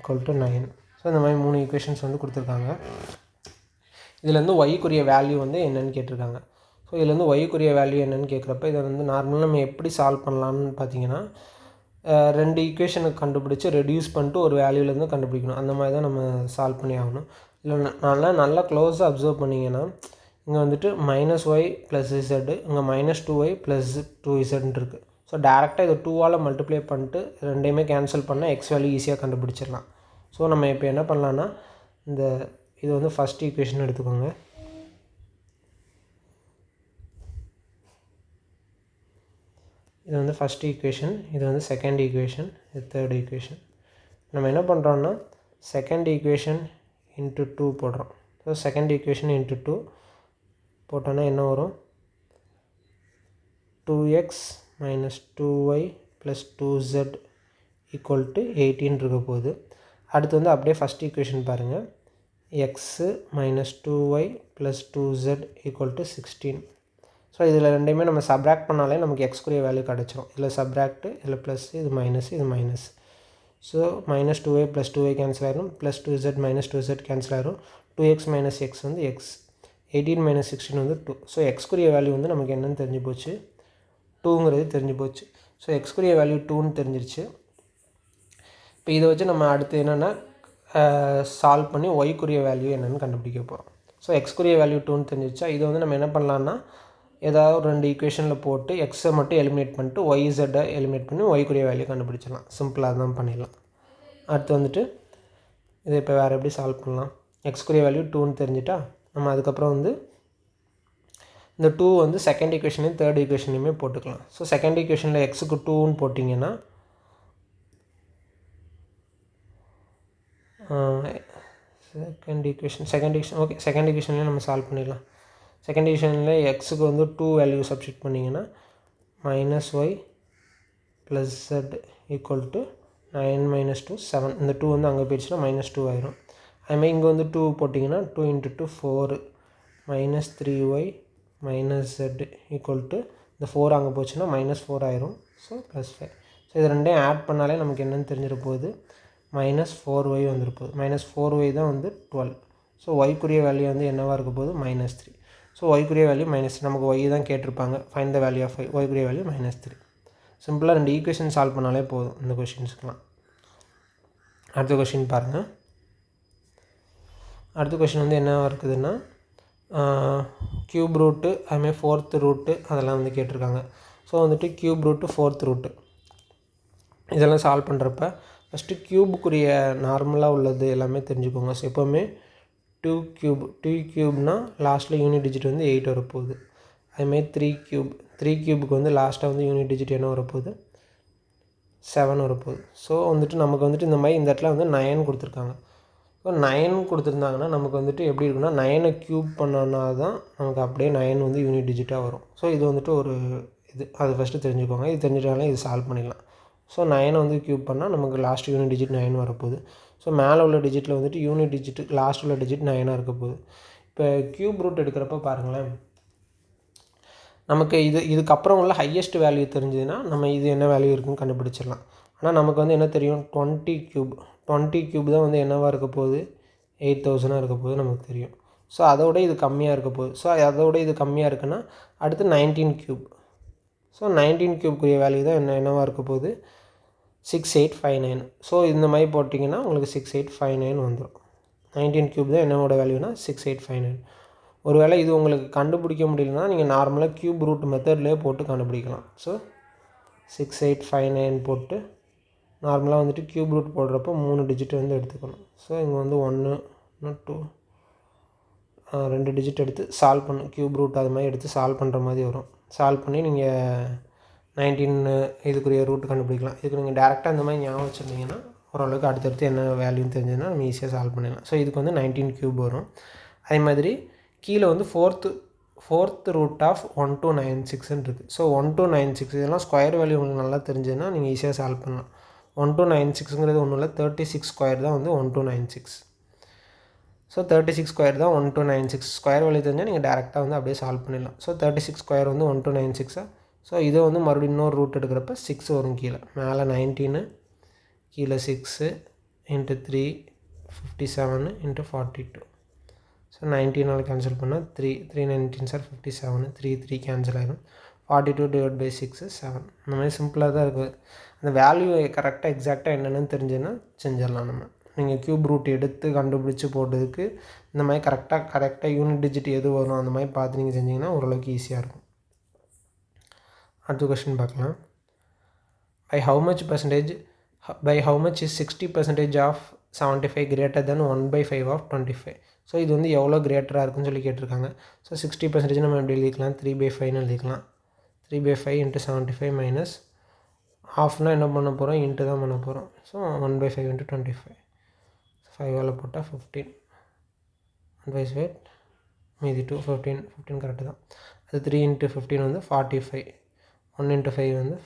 = 9. So இந்த மாதிரி 3 ஈக்குவேஷன்ஸ் வந்து கொடுத்துருக்காங்க. இதுலேருந்து ஒய்க்குரிய வேல்யூ வந்து என்னென்னு கேட்டிருக்காங்க. ஸோ இதுலேருந்து ஒய்க்குரிய வேல்யூ என்னென்னு கேட்குறப்ப இதை வந்து நார்மலாக நம்ம எப்படி சால்வ் பண்ணலான்னு பார்த்தீங்கன்னா, 2 ஈக்குவேஷனுக்கு கண்டுபிடிச்சி ரெடியூஸ் பண்ணிட்டு ஒரு வேல்யூலேருந்து கண்டுபிடிக்கணும். அந்த மாதிரி தான் நம்ம சால்வ் பண்ணி ஆகணும். இல்லை நல்லா க்ளோஸாக அப்சர்வ் பண்ணிங்கன்னா இங்கே வந்துட்டு -y + z, இங்கே -2y + 2z இருக்குது. ஸோ டேரெக்டாக இதை 2ஆல் மல்டிப்ளை பண்ணிட்டு ரெண்டையுமே கேன்சல் பண்ணால் எக்ஸ் வேல்யூ ஈஸியாக கண்டுபிடிச்சிடலாம். ஸோ நம்ம இப்போ என்ன பண்ணலான்னா, இது வந்து ஃபஸ்ட் ஈக்குவேஷன் எடுத்துக்கோங்க. இது வந்து ஃபஸ்ட் ஈக்குவேஷன், இது வந்து செகண்ட் ஈக்குவேஷன், இது தேர்ட் ஈக்குவேஷன். நம்ம என்ன பண்ணுறோன்னா செகண்ட் ஈக்குவேஷன் இன்ட்டு 2 போடுறோம். ஸோ செகண்ட் ஈக்குவேஷன் இன்ட்டு 2 போட்டோன்னா என்ன வரும், 2x minus 2y plus 2z = 18 இருக்க போகுது. அடுத்து வந்து அப்படியே ஃபஸ்ட் ஈக்குவேஷன் பாருங்கள். X minus 2y plus 2z = 16. So இதில் ரெண்டையுமே நம்ம சப்ராக்ட் பண்ணாலே நமக்கு எக்ஸ்குரிய வேல்யூ கிடச்சிரும். இதில் சப்ராக்டு, இதில் ப்ளஸ், இது மைனஸ், இது minus. So -2y plus 2y cancel ஆகிடும், plus 2z minus 2z cancel ஆகிடும். 2x மைனஸ் x வந்து x, 18 மைனஸ் 16 வந்து 2. ஸோ எக்ஸ்குரிய வேல்யூ வந்து நமக்கு என்னென்னு தெரிஞ்சு போச்சு, 2ங்கிறது தெரிஞ்சு போச்சு. ஸோ எக்ஸ்குரிய வேல்யூ 2ன்னு தெரிஞ்சிருச்சு. இப்போ இதை வச்சு நம்ம அடுத்து என்னென்னா சால்வ் பண்ணி ஒய்க்குரிய வேல்யூ என்னென்னு கண்டுபிடிக்க போகிறோம். ஸோ எக்ஸ்குரிய வேல்யூ 2ன்னு தெரிஞ்சிருச்சா, இதை வந்து நம்ம என்ன பண்ணலான்னா ஏதாவது ஒரு 2 ஈக்குவேஷனில் போட்டு எக்ஸை மட்டும் எலிமினேட் பண்ணிட்டு ஒய்ஸை எலிமினேட் பண்ணி ஒய்க்குரிய வேல்யூ கண்டுபிடிச்சிடலாம். சிம்பிளாக தான் பண்ணிடலாம். அடுத்து வந்துட்டு இதை இப்போ வேறு எப்படி சால்வ் பண்ணலாம், எக்ஸ்குரிய வேல்யூ 2ன்னு தெரிஞ்சிட்டா நம்ம அதுக்கப்புறம் வந்து இந்த 2 வந்து செகண்ட் ஈக்குவேஷனையும் தேர்ட் ஈக்குவேஷனையுமே போட்டுக்கலாம். ஸோ செகண்ட் ஈக்குவேஷனில் எக்ஸுக்கு 2ன்னு போட்டிங்கன்னா செகண்ட் ஈக்குவேஷன் ஓகே, செகண்ட் ஈக்குவேஷன்லேயே நம்ம சால்வ் பண்ணிடலாம். செகண்ட் ஈக்குவேஷனில் எக்ஸுக்கு வந்து 2 வேல்யூ சப்ஸ்டிட் பண்ணிங்கன்னா -y ப்ளஸ் z = 9 மைனஸ் 2 7. இந்த 2 வந்து அங்கே போயிடுச்சுன்னா -2 ஆயிரும். அதுமாதிரி இங்கே வந்து 2 போட்டிங்கன்னா 2 × 2 4 மைனஸ் 3y மைனஸ் z = இந்த 4 அங்கே போச்சுன்னா -4 ஆயிரும். ஸோ +5. ஸோ இது ரெண்டையும் ஆட் பண்ணாலே நமக்கு என்னென்னு தெரிஞ்சிட போகுது, -4y வந்துருப்போகுது. -4y தான் வந்து 12. ஸோ ஒய்க்குரிய வேல்யூ வந்து என்னவாக இருக்க போகுது, -3. ஸோ ஒய்க்குரிய வேல்யூ -3. நமக்கு ஒய் தான் கேட்டிருப்பாங்க. ஃபைண்ட் த வேல்யூ ஆஃப் ஒய்க்குரிய வேல்யூ -3. சிம்பிளாக 2 ஈக்குவேஷன் சால்வ் பண்ணாலே போதும் இந்த கொஷின்ஸுக்கெலாம். அடுத்த கொஷின் பாருங்கள். அடுத்த கொஷின் வந்து என்ன இருக்குதுன்னா, க்யூப் ரூட்டு அதுமாதிரி 4th ரூட்டு அதெல்லாம் வந்து கேட்டிருக்காங்க. ஸோ வந்துட்டு க்யூப் ரூட்டு 4th ரூட்டு இதெல்லாம் சால்வ் பண்ணுறப்ப ஃபஸ்ட்டு க்யூபுக்குரிய நார்மலாக உள்ளது எல்லாமே தெரிஞ்சுக்கோங்க. ஸோ எப்போவுமே 2 க்யூப்னால் லாஸ்ட்டில் யூனிட் டிஜிட் வந்து 8 வரப்போகுது. அதுமாதிரி 3 க்யூபுக்கு வந்து லாஸ்ட்டாக வந்து யூனிட் டிஜிட் என்ன வரப்போகுது, 7 வரப்போகுது. ஸோ வந்துட்டு நமக்கு வந்துட்டு இந்த மாதிரி இந்த இடத்துல வந்து 9 கொடுத்துருக்காங்க. ஸோ 9 கொடுத்துருந்தாங்கன்னா நமக்கு வந்துட்டு எப்படி இருக்குன்னா 9 க்யூப் பண்ணோன்னா தான் நமக்கு அப்படியே 9 வந்து யூனிட் டிஜிட்டாக வரும். ஸோ இது வந்துட்டு ஒரு அது ஃபஸ்ட்டு தெரிஞ்சுக்கோங்க. இது தெரிஞ்சிட்டாலே இது சால்வ் பண்ணிடலாம். ஸோ 9 வந்து க்யூப் பண்ணால் நமக்கு லாஸ்ட் யூனிட் டிஜிட் 9 வரப்போகுது. ஸோ மேலே உள்ள டிஜிட்டில் வந்துட்டு யூனிட் டிஜிட் லாஸ்ட் உள்ள டிஜிட் 9ஆக இருக்க போகுது. இப்போ க்யூப் ரூட் எடுக்கிறப்ப பாருங்களேன், நமக்கு இதுக்கப்புறம் உள்ள ஹையஸ்ட் வேல்யூ தெரிஞ்சதுன்னா நம்ம இது என்ன வேல்யூ இருக்குன்னு கண்டுபிடிச்சிடலாம். ஆனால் நமக்கு வந்து என்ன தெரியும், 20 க்யூப் தான் வந்து என்னவாக இருக்க போகுது, 8000 இருக்க போகுது நமக்கு தெரியும். ஸோ அதோட இது கம்மியாக இருக்க போகுது. ஸோ அதோட இது கம்மியாக இருக்குன்னா அடுத்து 19 க்யூப். ஸோ 19 க்யூப்க்குரிய வேல்யூ தான் என்னவாக இருக்க போகுது, 6859. ஸோ இந்த மாதிரி போட்டிங்கன்னா உங்களுக்கு 6859 வந்துடும். 19 க்யூப் தான் என்னோட வேல்யூனா 6859. ஒருவேளை இது உங்களுக்கு கண்டுபிடிக்க முடியலன்னா நீங்கள் நார்மலாக க்யூப் ரூட் மெத்தட்லேயே போட்டு கண்டுபிடிக்கலாம். ஸோ 6859 போட்டு நார்மலாக வந்துட்டு க்யூப் ரூட் போடுறப்போ 3 டிஜிட் வந்து எடுத்துக்கணும். ஸோ இங்கே வந்து 1 2 2 டிஜிட் எடுத்து சால்வ் பண்ணணும். க்யூப் ரூட் அது மாதிரி எடுத்து சால்வ் பண்ணுற மாதிரி வரும். சால்வ் பண்ணி நீங்கள் 19 இதுக்குரிய ரூட் கண்டுபிடிக்கலாம். இதுக்கு நீங்கள் டேரெக்டாக இந்த மாதிரி ஞாபகம் வச்சுருந்தீங்கன்னா ஓரளவுக்கு அடுத்தடுத்து என்ன வேல்யூன்னு தெரிஞ்சதுன்னா நம்ம ஈஸியாக சால்வ் பண்ணிடலாம். ஸோ இதுக்கு வந்து 19 க்யூப் வரும். அதே மாதிரி கீழே வந்து ஃபோர்த் ரூட் ஆஃப் 1 to 96ன்னு இருக்குது. ஸோ 1 to 96 இதெல்லாம் ஸ்கொயர் வேல்யூ உங்களுக்கு நல்லா தெரிஞ்சதுன்னா நீங்கள் ஈஸியாக சால்வ் பண்ணலாம். 1 to 96ங்கிறது ஒன்றும் இல்லை, 36 ஸ்கொயர் தான் வந்து 1 to 96. ஸோ 36 ஸ்கொயர் தான் 1 to 96. ஸ்கொயர் வேல்யூ தெரிஞ்சால் நீங்கள் டேரெக்டாக வந்து அப்படியே சால்வ் பண்ணிடலாம். ஸோ 36 ஸ்கொயர் வந்து 1 to 96. ஸோ இதை வந்து மறுபடியும் இன்னொரு ரூட் எடுக்கிறப்ப 6 வரும். கீழே மேலே 19, கீழே 6 × 3 57 × 42. ஸோ 19 கேன்சல் பண்ணால் 3 19 சார் 57, 3 கேன்சல் ஆகிடும். 42/6 7. இந்த மாதிரி சிம்பிளாக தான் இருக்குது. அந்த வேல்யூ கரெக்டாக எக்ஸாக்டாக என்னென்னு தெரிஞ்சுன்னா செஞ்சிடலாம். நம்ம நீங்கள் க்யூப் ரூட் எடுத்து கண்டுபிடிச்சி போட்டதுக்கு இந்த மாதிரி கரெக்டாக யூனிட் டிஜிட் எது வரும் அந்த மாதிரி பார்த்து நீங்கள் செஞ்சிங்கன்னா ஓரளவுக்கு ஈஸியாக இருக்கும். அடுத்த கொஸ்டின் பார்க்கலாம். By how much is 60% of 75 greater than 1/5 of 25? So இது வந்து எவ்வளோ கிரேட்டராக இருக்குன்னு சொல்லி கேட்டிருக்காங்க. ஸோ 60% நம்ம எப்படி எழுதிக்கலாம், 3/5ன்னு எழுதிக்கலாம். 3/5 × 75 மைனஸ் ஹாஃப்னா என்ன பண்ண போகிறோம், இன்ட்டு தான் பண்ண போகிறோம். ஸோ 1/5 × 25. 5ஆல் போட்டால் 15. 1/5 மீதி 2 15 கரெக்டு தான். அது 3 × 15 வந்து 45. 1 × 5 வந்து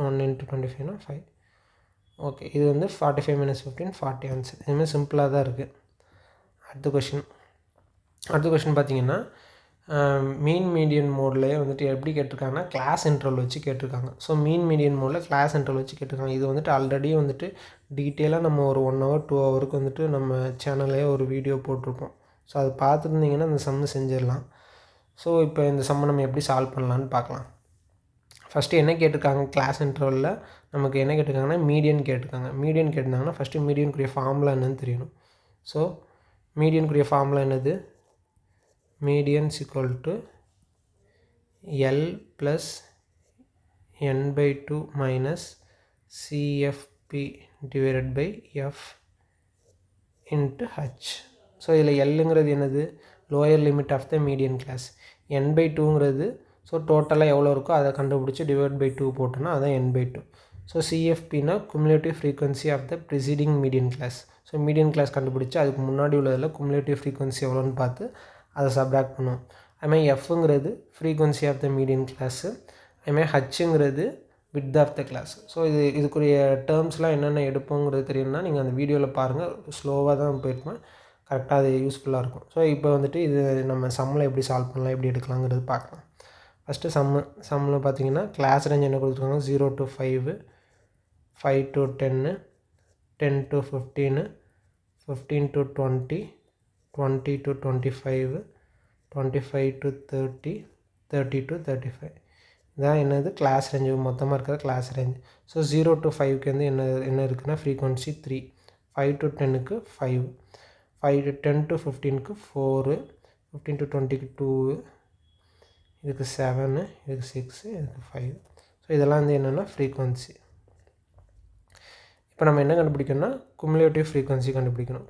1 × 25னா 5. ஓகே, இது வந்து 45 - 15 40 ஆன்சர். இதுமாதிரி சிம்பிளாக தான் இருக்குது. அடுத்த கொஷின் பார்த்தீங்கன்னா மீன் மீடியன் மோட்லேயே வந்துட்டு எப்படி கேட்டிருக்காங்கன்னா கிளாஸ் இன்டர்வல் வச்சு கேட்டிருக்காங்க. ஸோ மீன் மீடியன் மோடில் கிளாஸ் இன்டர்வல் வச்சு கேட்டிருக்காங்க. இது வந்துட்டு ஆல்ரெடி வந்துட்டு டீட்டெயிலாக நம்ம ஒரு 1 hour 2 hourக்கு வந்துட்டு நம்ம சேனல்லையே ஒரு வீடியோ போட்டிருப்போம். ஸோ அது பார்த்துருந்தீங்கன்னா அந்த சம்மு செஞ்சிடலாம். ஸோ இப்போ இந்த சம்மை நம்ம எப்படி சால்வ் பண்ணலான்னு பார்க்கலாம். ஃபஸ்ட்டு என்ன கேட்டிருக்காங்க, கிளாஸ் இன்டர்வலில் நமக்கு என்ன கேட்டிருக்காங்கன்னா மீடியன் கேட்டிருக்காங்க. மீடியன் கேட்டிருந்தாங்கன்னா ஃபஸ்ட்டு மீடியனுக்குரிய ஃபார்முலா என்னன்னு தெரியணும். ஸோ மீடியனுக்குரிய ஃபார்முலா என்னது, median = L + n/2 - CFP/F × H. So இதில் Lங்கிறது என்னது, lower limit of the median class. n/2ங்கிறது ஸோ டோட்டலாக எவ்வளோ இருக்கோ அதை கண்டுபிடிச்சி /2 போட்டோன்னா அதான் n/2. ஸோ CFPனா cumulative frequency of the preceding median class. So median class கண்டுபிடிச்சி அதுக்கு முன்னாடி உள்ளதில் குமுலேட்டிவ் ஃப்ரீக்வன்சி எவ்வளோன்னு பார்த்து அதை சப்ராக்ட் பண்ணுவோம். அதுமாதிரி Fங்கிறது frequency of the median class. அதுமாதிரி Hங்கிறது width of the class. So இதுக்குரிய டேர்ம்ஸ்லாம் என்னென்ன எடுப்போங்கிறது தெரியும்னா நீங்கள் அந்த வீடியோவில் பாருங்கள். ஸ்லோவாக தான் போயிருப்பேன், கரெக்டாக அது யூஸ்ஃபுல்லாக இருக்கும். ஸோ இப்போ வந்துட்டு இது நம்ம சம்மில் எப்படி சால்வ் பண்ணலாம், எப்படி எடுக்கலாங்கிறது பார்க்கலாம். ஃபஸ்ட்டு சம்மில் பார்த்தீங்கன்னா கிளாஸ் ரேஞ்ச் என்ன கொடுத்துருக்காங்க, 0 to 5, 5 to 10, 10 to 15, 15 to 20, 20 to 25, 25 to 30, 30 to 35. இதான் என்னது கிளாஸ் ரேஞ்சு, மொத்தமாக இருக்கிற கிளாஸ் ரேஞ்ச். ஸோ 0 to 5க்கு வந்து என்ன இருக்குன்னா ஃப்ரீக்வன்சி 3, 5 to 10க்கு 5, 10 to 15க்கு 4, 15 to 20க்கு 2, இதுக்கு 7, இதுக்கு 6, இதுக்கு 5. ஸோ இதெல்லாம் வந்து என்னென்னா ஃப்ரீக்வன்சி. இப்போ நம்ம என்ன கண்டுபிடிக்கணும்னா குமுலேட்டிவ் ஃப்ரீக்வன்சி கண்டுபிடிக்கணும்.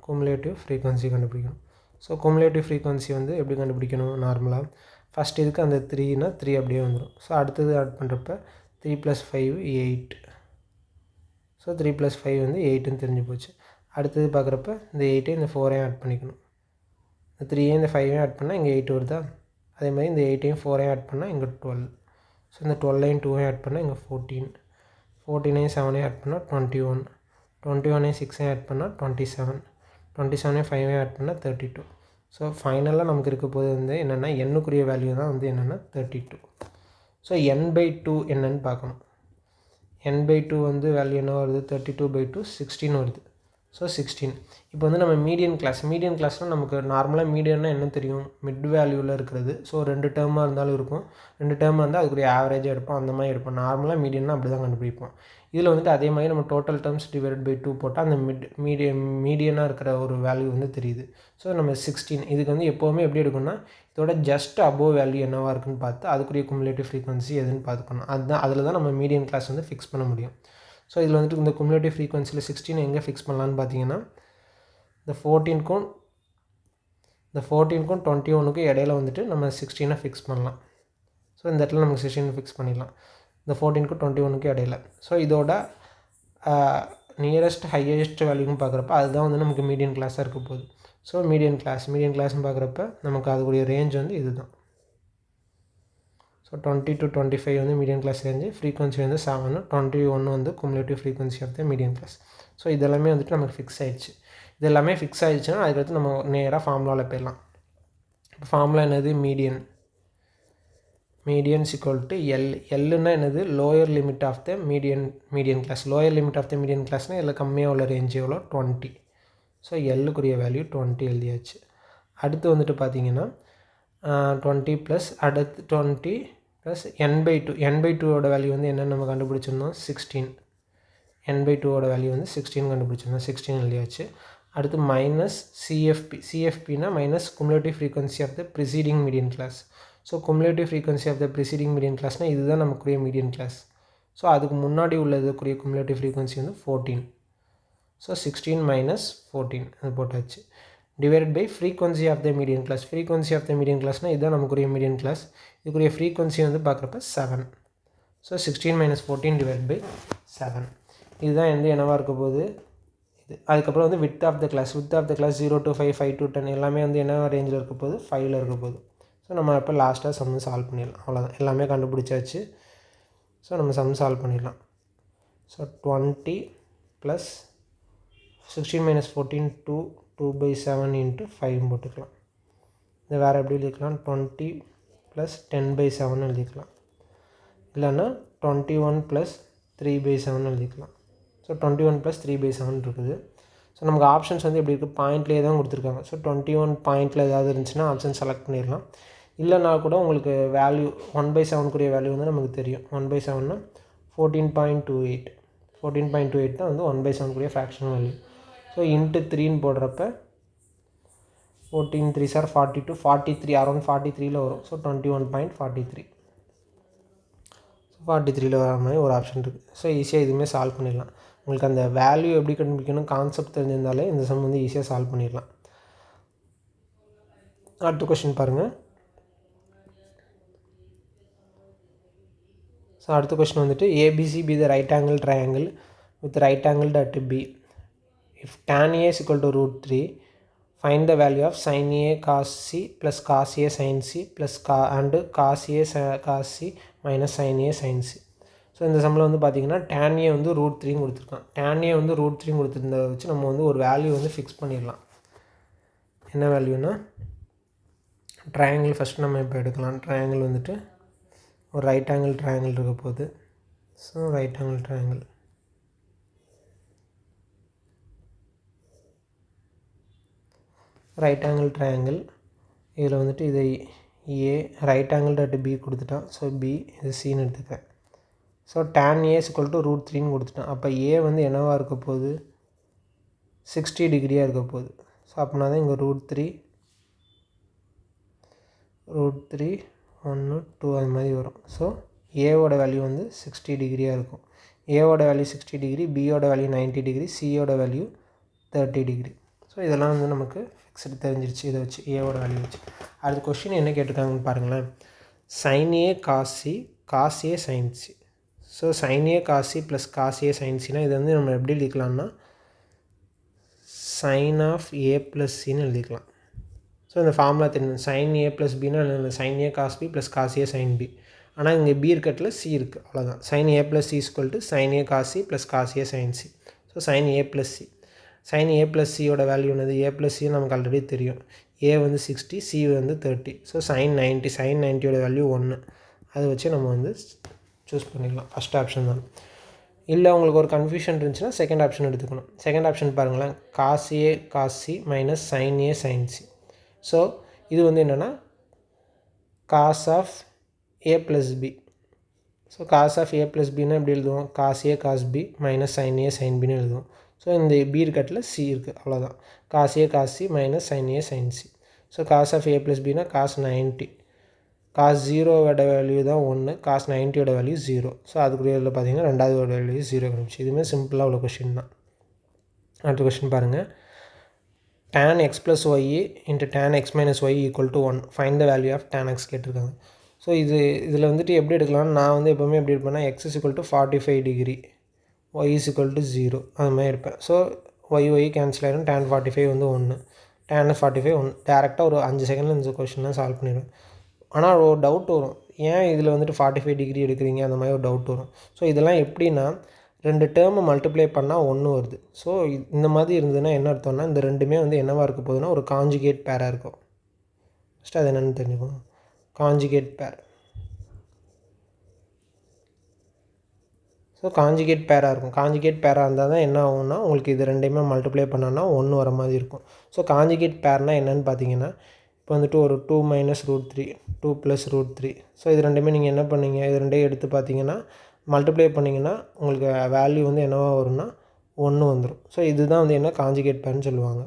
ஸோ குமுலேட்டிவ் ஃப்ரீக்வன்சி வந்து எப்படி கண்டுபிடிக்கணும், நார்மலாக ஃபஸ்ட் இதுக்கு அந்த 3னா 3 அப்படியே வந்துடும். ஸோ அடுத்தது ஆட் பண்ணுறப்ப 3 + 5 8. ஸோ 3 + 5 வந்து 8ன்னு தெரிஞ்சு போச்சு. அடுத்தது பார்க்குறப்ப இந்த 8 இந்த 4 ஆட் பண்ணிக்கணும். இந்த 3 இந்த 5 ஆட் பண்ணால் இங்கே 8 வருதா. அதே மாதிரி இந்த 8 4 ஆட் பண்ணால் இங்கே 12. ஸோ இந்த 12 2 ஆட் பண்ணால் இங்கே 14, 14 7 ஆட் பண்ணால் 21, 21 6 ஆட் பண்ணால் 27, 27 5 ஆட் பண்ணால் 32. ஸோ ஃபைனலாக நமக்கு இருக்க போது வந்து என்னென்னா எண்ணுக்குரிய வேல்யூ தான் வந்து என்னென்னா 32. ஸோ n/2 என்னன்னு பார்க்கணும். n/2 வந்து வேல்யூ என்ன வருது, 32/2 16 வருது. ஸோ 16. இப்போ வந்து நம்ம மீடியன் கிளாஸ்னால் நமக்கு நார்மலாக மீடியன்னா என்ன தெரியும், மிட் வேல்யூவில் இருக்கிறது. ஸோ 2 டேர்மாக இருந்தாலும் இருக்கும், 2 டேர்மாக இருந்தால் அதுக்குரிய ஆவரேஜாக எடுப்போம், அந்த மாதிரி எடுப்போம். நார்மலாக மீடியன்னா அப்படி தான் கண்டுபிடிப்போம். இதில் வந்துட்டு அதே மாதிரி நம்ம டோட்டல் டேர்ம்ஸ் டிவைடட் பை 2 போட்டால் அந்த மீடியனாக இருக்கிற ஒரு வேல்யூ வந்து தெரியுது. ஸோ நம்ம 16 இதுக்கு வந்து எப்போவுமே எப்படி எடுக்கணும்னா இதோட ஜஸ்ட் அபோவ் வேல்யூ என்னவாக இருக்குன்னு பார்த்து அதுக்குரிய குமுலேட்டிவ் ஃப்ரீக்வன்சி எதுன்னு பார்த்துக்கணும். அதுதான் அதில் தான் நம்ம மீடியன் கிளாஸ் வந்து ஃபிக்ஸ் பண்ண முடியும். ஸோ இதில் வந்துட்டு இந்த குமுலேட்டிவ் ஃப்ரீக்வன்சியில் 16 எங்கே ஃபிக்ஸ் பண்ணலான்னு பார்த்தீங்கன்னா இந்த 14க்கும் 21க்கும் இடையில வந்துட்டு நம்ம 16 ஃபிக்ஸ் பண்ணலாம். ஸோ இந்த இடத்துல நமக்கு 16 ஃபிக்ஸ் பண்ணிடலாம் இந்த 14க்கும் 21க்கும் இடையில. ஸோ இதோட நியரஸ்ட் ஹையஸ்ட் வேல்யூன்னு பார்க்குறப்ப அதுதான் வந்து நமக்கு மீடியன் கிளாஸாக இருக்க போகுது. ஸோ மீடியன் கிளாஸ்னு பார்க்குறப்ப நமக்கு அதுக்குரிய ரேஞ்ச் வந்து இது தான். ஸோ 20 to 25 வந்து மீடியன் கிளாஸ் ரேஞ்சு, ஃப்ரீக்வன்சி வந்து 7, 21 வந்து cumulative frequency of the median class. So இதெல்லாமே வந்துட்டு நமக்கு ஃபிக்ஸ் ஆகிடுச்சு. இது எல்லாமே ஃபிக்ஸ் ஆகிடுச்சுன்னா அதுக்கடுத்து நம்ம நேராக ஃபார்முலாவில் போயிடலாம். இப்போ ஃபார்முலா என்னது, மீடியன் equal to எல்லுன்னா என்னது, lower limit of the median class. Lower limit of the median கிளாஸ்னால் இதில் கம்மியாக உள்ள ரேஞ்ச் எவ்வளோ, 20. ஸோ எல்லுக்குரிய வேல்யூ 20 எழுதியாச்சு. அடுத்து வந்துட்டு பார்த்தீங்கன்னா 20 ப்ளஸ் அடுத்து 20 ப்ளஸ் n/2 வேல்யூ வந்து என்னென்னு நம்ம கண்டுபிடிச்சிருந்தோம், 16. n/2 வேல்யூ வந்து 16 கண்டுபிடிச்சிருந்தோம், 16 எழுதியாச்சு. அடுத்து மைனஸ் சிஎஃப்பினா minus cumulative frequency of the preceding median class. So cumulative frequency of the preceding median கிளாஸ்னால் இதுதான் நமக்குரிய மீடியன் கிளாஸ். ஸோ அதுக்கு முன்னாடி உள்ளதுக்குரிய குமுலேட்டிவ் ஃப்ரீக்வன்சி வந்து 14. ஸோ 16 மைனஸ் 14 அது போட்டாச்சு. Divided by frequency of the median class. Frequency of the median கிளாஸ்னால் இதுதான் நமக்குரிய மீடியன் கிளாஸ். இதுக்குரிய ஃப்ரீக்வன்சி வந்து பார்க்குறப்ப 7. So 16 minus 14 divide by 7. இதுதான் வந்து என்னவாக இருக்க போகுது இது. அதுக்கப்புறம் வந்து width of the class 0 to 5, 5 to 10 எல்லாமே வந்து என்ன ரேஞ்சில் இருக்க போகுது, 5ல் இருக்க போகுது. ஸோ நம்ம இப்போ லாஸ்ட்டாக சம் சால்வ் பண்ணிடலாம். அவ்வளோதான், எல்லாமே கண்டுபிடிச்சாச்சு. ஸோ நம்ம சம் சால்வ் பண்ணிடலாம். ஸோ 20 ப்ளஸ் 16 மைனஸ் 14 2/7 into 5 போட்டுக்கலாம். இது வேறு எப்படி எழுதிக்கலாம், 20 ப்ளஸ் 10/7 எழுதிக்கலாம். இல்லைன்னா 21 ப்ளஸ் 3/7 எழுதிக்கலாம். ஸோ 21 ப்ளஸ் 3/7 இருக்குது. ஸோ நமக்கு ஆப்ஷன்ஸ் வந்து எப்படி இருக்குது, பாயிண்ட்லேயே தான் கொடுத்துருக்காங்க. ஸோ 21 பாயிண்ட்டில் ஏதாவது இருந்துச்சுன்னா ஆப்ஷன் செலக்ட் பண்ணிடலாம். இல்லைனா கூட உங்களுக்கு வேல்யூ 1/7 வேல்யூ வந்து நமக்கு தெரியும். 1/7னா 14.28. 14.28 தான் வந்து 1/7 ஃப்ராக்ஷன் வேல்யூ. ஸோ இன்ட்டு 3ன்னு போடுறப்ப 14 3s are 42, 43 அரௌண்ட் 43ல் வரும். ஸோ 21.43. ஸோ 43ல் வர மாதிரி ஒரு ஆப்ஷன் இருக்குது. ஸோ ஈஸியாக இதுவுமே சால்வ் பண்ணிடலாம். உங்களுக்கு அந்த வேல்யூ எப்படி கண்டுபிடிக்கணும் கான்செப்ட் தெரிஞ்சிருந்தாலே இந்த சம் வந்து ஈஸியாக சால்வ் பண்ணிடலாம். அடுத்த கொஸ்டின் பாருங்கள். ஸோ அடுத்த கொஸ்டின் வந்துட்டு ABC be the right angle triangle with right angled at B. If tan A is equal to √3, find the value of sin A cos C plus cos A sin C plus and cos A cos C minus sin A sin C. So இந்த சம்மில் வந்து பார்த்திங்கன்னா tan A வந்து √3 கொடுத்துருக்கான். tan A வந்து √3 கொடுத்துருந்ததை வச்சு நம்ம வந்து ஒரு வேல்யூ வந்து ஃபிக்ஸ் பண்ணிடலாம். என்ன வேல்யூனா, ட்ரையாங்கிள் ஃபஸ்ட் நம்ம இப்போ எடுக்கலாம். ட்ரையாங்கிள் வந்துட்டு ஒரு ரைட் ஆங்கிள் ட்ரையாங்கிள் இருக்க போகுது. ஸோ ரைட் ஆங்கிள் ட்ரையாங்கிள் இதில் வந்துட்டு இதை ஏ ரைட் ஆங்கிள் டாட் பி கொடுத்துட்டான். ஸோ பி இது சின்னு எடுத்துக்கிறேன். So tan A is equal to √3 கொடுத்துட்டான். அப்போ ஏ வந்து என்னவாக இருக்க போகுது, 60 டிகிரியாக இருக்க போகுது. ஸோ அப்படின்னா தான் இங்கே √3 1 2 அது மாதிரி வரும். ஸோ ஏவோட வேல்யூ வந்து 60 டிகிரியாக இருக்கும். ஏவோட வேல்யூ 60 டிகிரி, பியோட வேல்யூ 90 டிகிரி, சியோட வேல்யூ 30 டிகிரி. ஸோ இதெல்லாம் வந்து நமக்கு ஃபிக்ஸ்டு தெரிஞ்சிருச்சு இதை வச்சு, ஏவோட வேல்யூ வச்சு. அடுத்த கொஸ்டின் என்ன கேட்டிருக்காங்கன்னு பாருங்களேன். sin A cos C cos A sin C. So sin A cos C plus cos A sin Cனா இதை வந்து நம்ம எப்படி எழுதிக்கலாம்னா sin ஆஃப் A ப்ளஸ் சின்னு எழுதிக்கலாம். ஸோ இந்த ஃபார்முலா தெரியும், sin A ப்ளஸ் பின்னா sin A cos B plus cos A sin B. ஆனால் இங்கே பி இருக்கட்டில் சி இருக்குது, அவ்வளோதான். sin A plus C equal to sin A cos C plus cos A sin C. So sin A plus C, sin A plus சியோட value என்னது, A plus C நமக்கு already தெரியும். A வந்து 60, C வந்து 30. So sin 90யோட value 1. அதை வச்சு நம்ம வந்து சூஸ் பண்ணிடலாம். ஃபஸ்ட் ஆப்ஷன் தான். இல்லை உங்களுக்கு ஒரு கன்ஃபியூஷன் இருந்துச்சுன்னா செகண்ட் ஆப்ஷன் எடுத்துக்கணும். செகண்ட் ஆப்ஷன் பாருங்களேன், cos A cos C minus sine A sine C. So இது வந்து என்னென்னா cos of A plus B. So cos of A plus பின்னா எப்படி எழுதுவோம், cos A cos B minus sine A sine பின்னு எழுதுவோம். ஸோ இந்த பி இருக்கட்டில் சி இருக்குது, அவ்வளோதான். Cos A cos C minus sine A sine C. So cos of A plus பின்னா காஸ் 90, காஸ் 0வோட வேல்யூ தான் 1, காஸ் 90யோட வேல்யூ 0. ஸோ அதுக்குரிய இதில் பார்த்தீங்கன்னா ரெண்டாவது வேல்யூ 0 கிடைச்சி. இதுவுமே சிம்பிளாக உள்ள கொஷின் தான். அடுத்த கொஷின் பாருங்கள், tan x plus y into tan x minus y equal to 1, find the value of tan x கேட்டிருக்காங்க. ஸோ இதில் வந்துட்டு எப்படி எடுக்கலாம்னு நான் வந்து எப்போவுமே எப்படி எடுப்பேன்னா x is equal to 45 degree, y is equal to 0 அது மாதிரி எடுப்பேன். ஸோ y கேன்சல் ஆகிடும், tan 45 வந்து 1, tan 45 1. டேரெக்டாக ஒரு 5 செகண்டில் இந்த கொஷின் தான் சால்வ் பண்ணிடுவேன். ஆனால் ஒரு டவுட் வரும், ஏன் இதில் வந்துட்டு 45 டிகிரி எடுக்கிறீங்க, அந்த மாதிரி ஒரு டவுட் வரும். ஸோ இதெல்லாம் எப்படின்னா 2 டேர்மை மல்டிப்ளை பண்ணால் 1 வருது. ஸோ இந்த மாதிரி இருந்ததுன்னா என்ன அர்த்தம்னா இந்த ரெண்டுமே வந்து என்னவாக இருக்க போகுதுன்னா ஒரு காஞ்சுகேட் பேராக இருக்கும். ஃபஸ்ட்டு அது என்னென்னு தெரிஞ்சுக்கணும், காஞ்சுகேட் பேர். ஸோ காஞ்சுகேட் பேராக இருக்கும். காஞ்சுகேட் பேராக இருந்தால் தான் என்ன ஆகும்னா உங்களுக்கு இது ரெண்டையுமே மல்டிப்ளை பண்ணோன்னா 1 வர மாதிரி இருக்கும். ஸோ காஞ்சுகேட் பேர்னால் என்னென்னு பார்த்தீங்கன்னா இப்போ வந்துட்டு ஒரு 2 minus root 3, 2 plus root 3. So இது ரெண்டுமே நீங்கள் என்ன பண்ணீங்க, இது ரெண்டையும் எடுத்து பார்த்தீங்கன்னா மல்டிப்ளை பண்ணிங்கன்னா உங்களுக்கு வேல்யூ வந்து என்னவா வரும்னா 1 வந்துடும். ஸோ இதுதான் வந்து என்ன காஞ்சுகேட் பேர்னு சொல்லுவாங்க.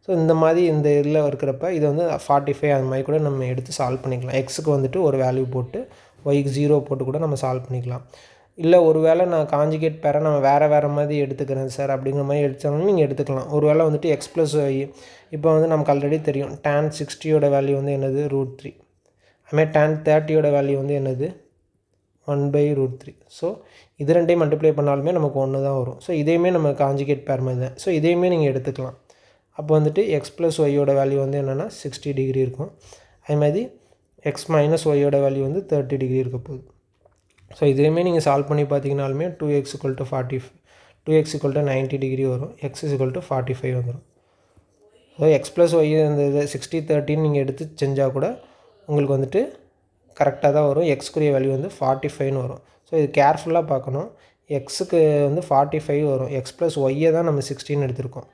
ஸோ இந்த மாதிரி இந்த இதில் இருக்கிறப்ப இதை வந்து 45 அந்த மாதிரி கூட நம்ம எடுத்து சால்வ் பண்ணிக்கலாம். எக்ஸுக்கு வந்துட்டு ஒரு வேல்யூ போட்டு ஒய்க்கு 0 போட்டு கூட நம்ம சால்வ் பண்ணிக்கலாம். இல்லை ஒரு வேளை நான் காஞ்சுகேட் பேரை நம்ம வேறு மாதிரி எடுத்துக்கிறேன் சார் அப்படிங்கிற மாதிரி எடுத்தாலும் நீங்கள் எடுத்துக்கலாம். ஒரு வேளை வந்துட்டு எக்ஸ் ப்ளஸ் ஒய், இப்போ வந்து நமக்கு ஆல்ரெடி தெரியும் tan 60யோட வேல்யூ வந்து என்னது ரூட் 3, அதுமாதிரி tan 30யோட வேல்யூ வந்து என்னது 1/√3. ஸோ இது ரெண்டையும் மல்டிப்ளை பண்ணாலுமே நமக்கு 1 தான் வரும். ஸோ இதையுமே நம்ம காஞ்சுகேட் பேர் மாதிரி தான். ஸோ இதையுமே நீங்கள் எடுத்துக்கலாம். அப்போ வந்துட்டு எக்ஸ் ப்ளஸ் ஒய்யோட வேல்யூ வந்து என்னென்னா 60 டிகிரி இருக்கும். அதுமாதிரி எக்ஸ் மைனஸ் ஒய்யோட வேல்யூ வந்து 30 டிகிரி இருக்க போகுது. ஸோ இதையுமே நீங்கள் சால்வ் பண்ணி பார்த்தீங்கனாலுமே 2x = 40, 2x = 90 டிகிரி வரும், x = 45 வந்துடும். ஸோ எக்ஸ் ப்ளஸ் ஒய் இந்த 60 30 நீங்கள் எடுத்து செஞ்சால் கூட உங்களுக்கு வந்துட்டு கரெக்டாக தான் வரும். எக்ஸ்க்குரிய வேல்யூ வந்து 45ன்னு வரும். ஸோ இது கேர்ஃபுல்லாக பார்க்கணும். எக்ஸுக்கு வந்து 45 வரும், எக்ஸ் ப்ளஸ் ஒய்யை தான் நம்ம 16 எடுத்திருக்கோம்.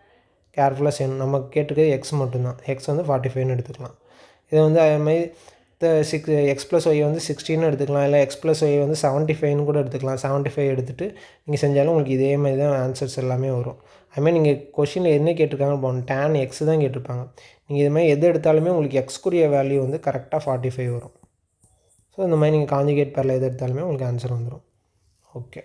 கேர்ஃபுல்லாக செய்யணும். நம்ம கேட்டுக்கிறது எக்ஸ் மட்டும்தான், எக்ஸ் வந்து 45ன்னு எடுத்துக்கலாம். இதை வந்து அதுமாதிரி எக்ஸ் ப்ளஸ் ஒய் வந்து 16 எடுத்துக்கலாம், இல்லை எக்ஸ் ப்ளஸ் ஒய் வந்து 75ன்னு கூட எடுத்துக்கலாம். 75 எடுத்துகிட்டு நீங்கள் செஞ்சாலும் உங்களுக்கு இதே மாதிரி தான் ஆன்சர்ஸ் எல்லாமே வரும். அதுமாதிரி நீங்கள் கொஷினில் என்ன கேட்டிருக்காங்கன்னு போகணும், tan எக்ஸ் தான் கேட்டிருப்பாங்க. நீங்கள் இது மாதிரி எது எடுத்தாலுமே உங்களுக்கு எக்ஸ்க்குரிய வேல்யூ வந்து கரெக்டாக 45 வரும். ஸோ இந்த மாதிரி நீங்கள் காஞ்சுகேட் பேரில் எது எடுத்தாலுமே உங்களுக்கு ஆன்சர் வந்துடும். ஓகே.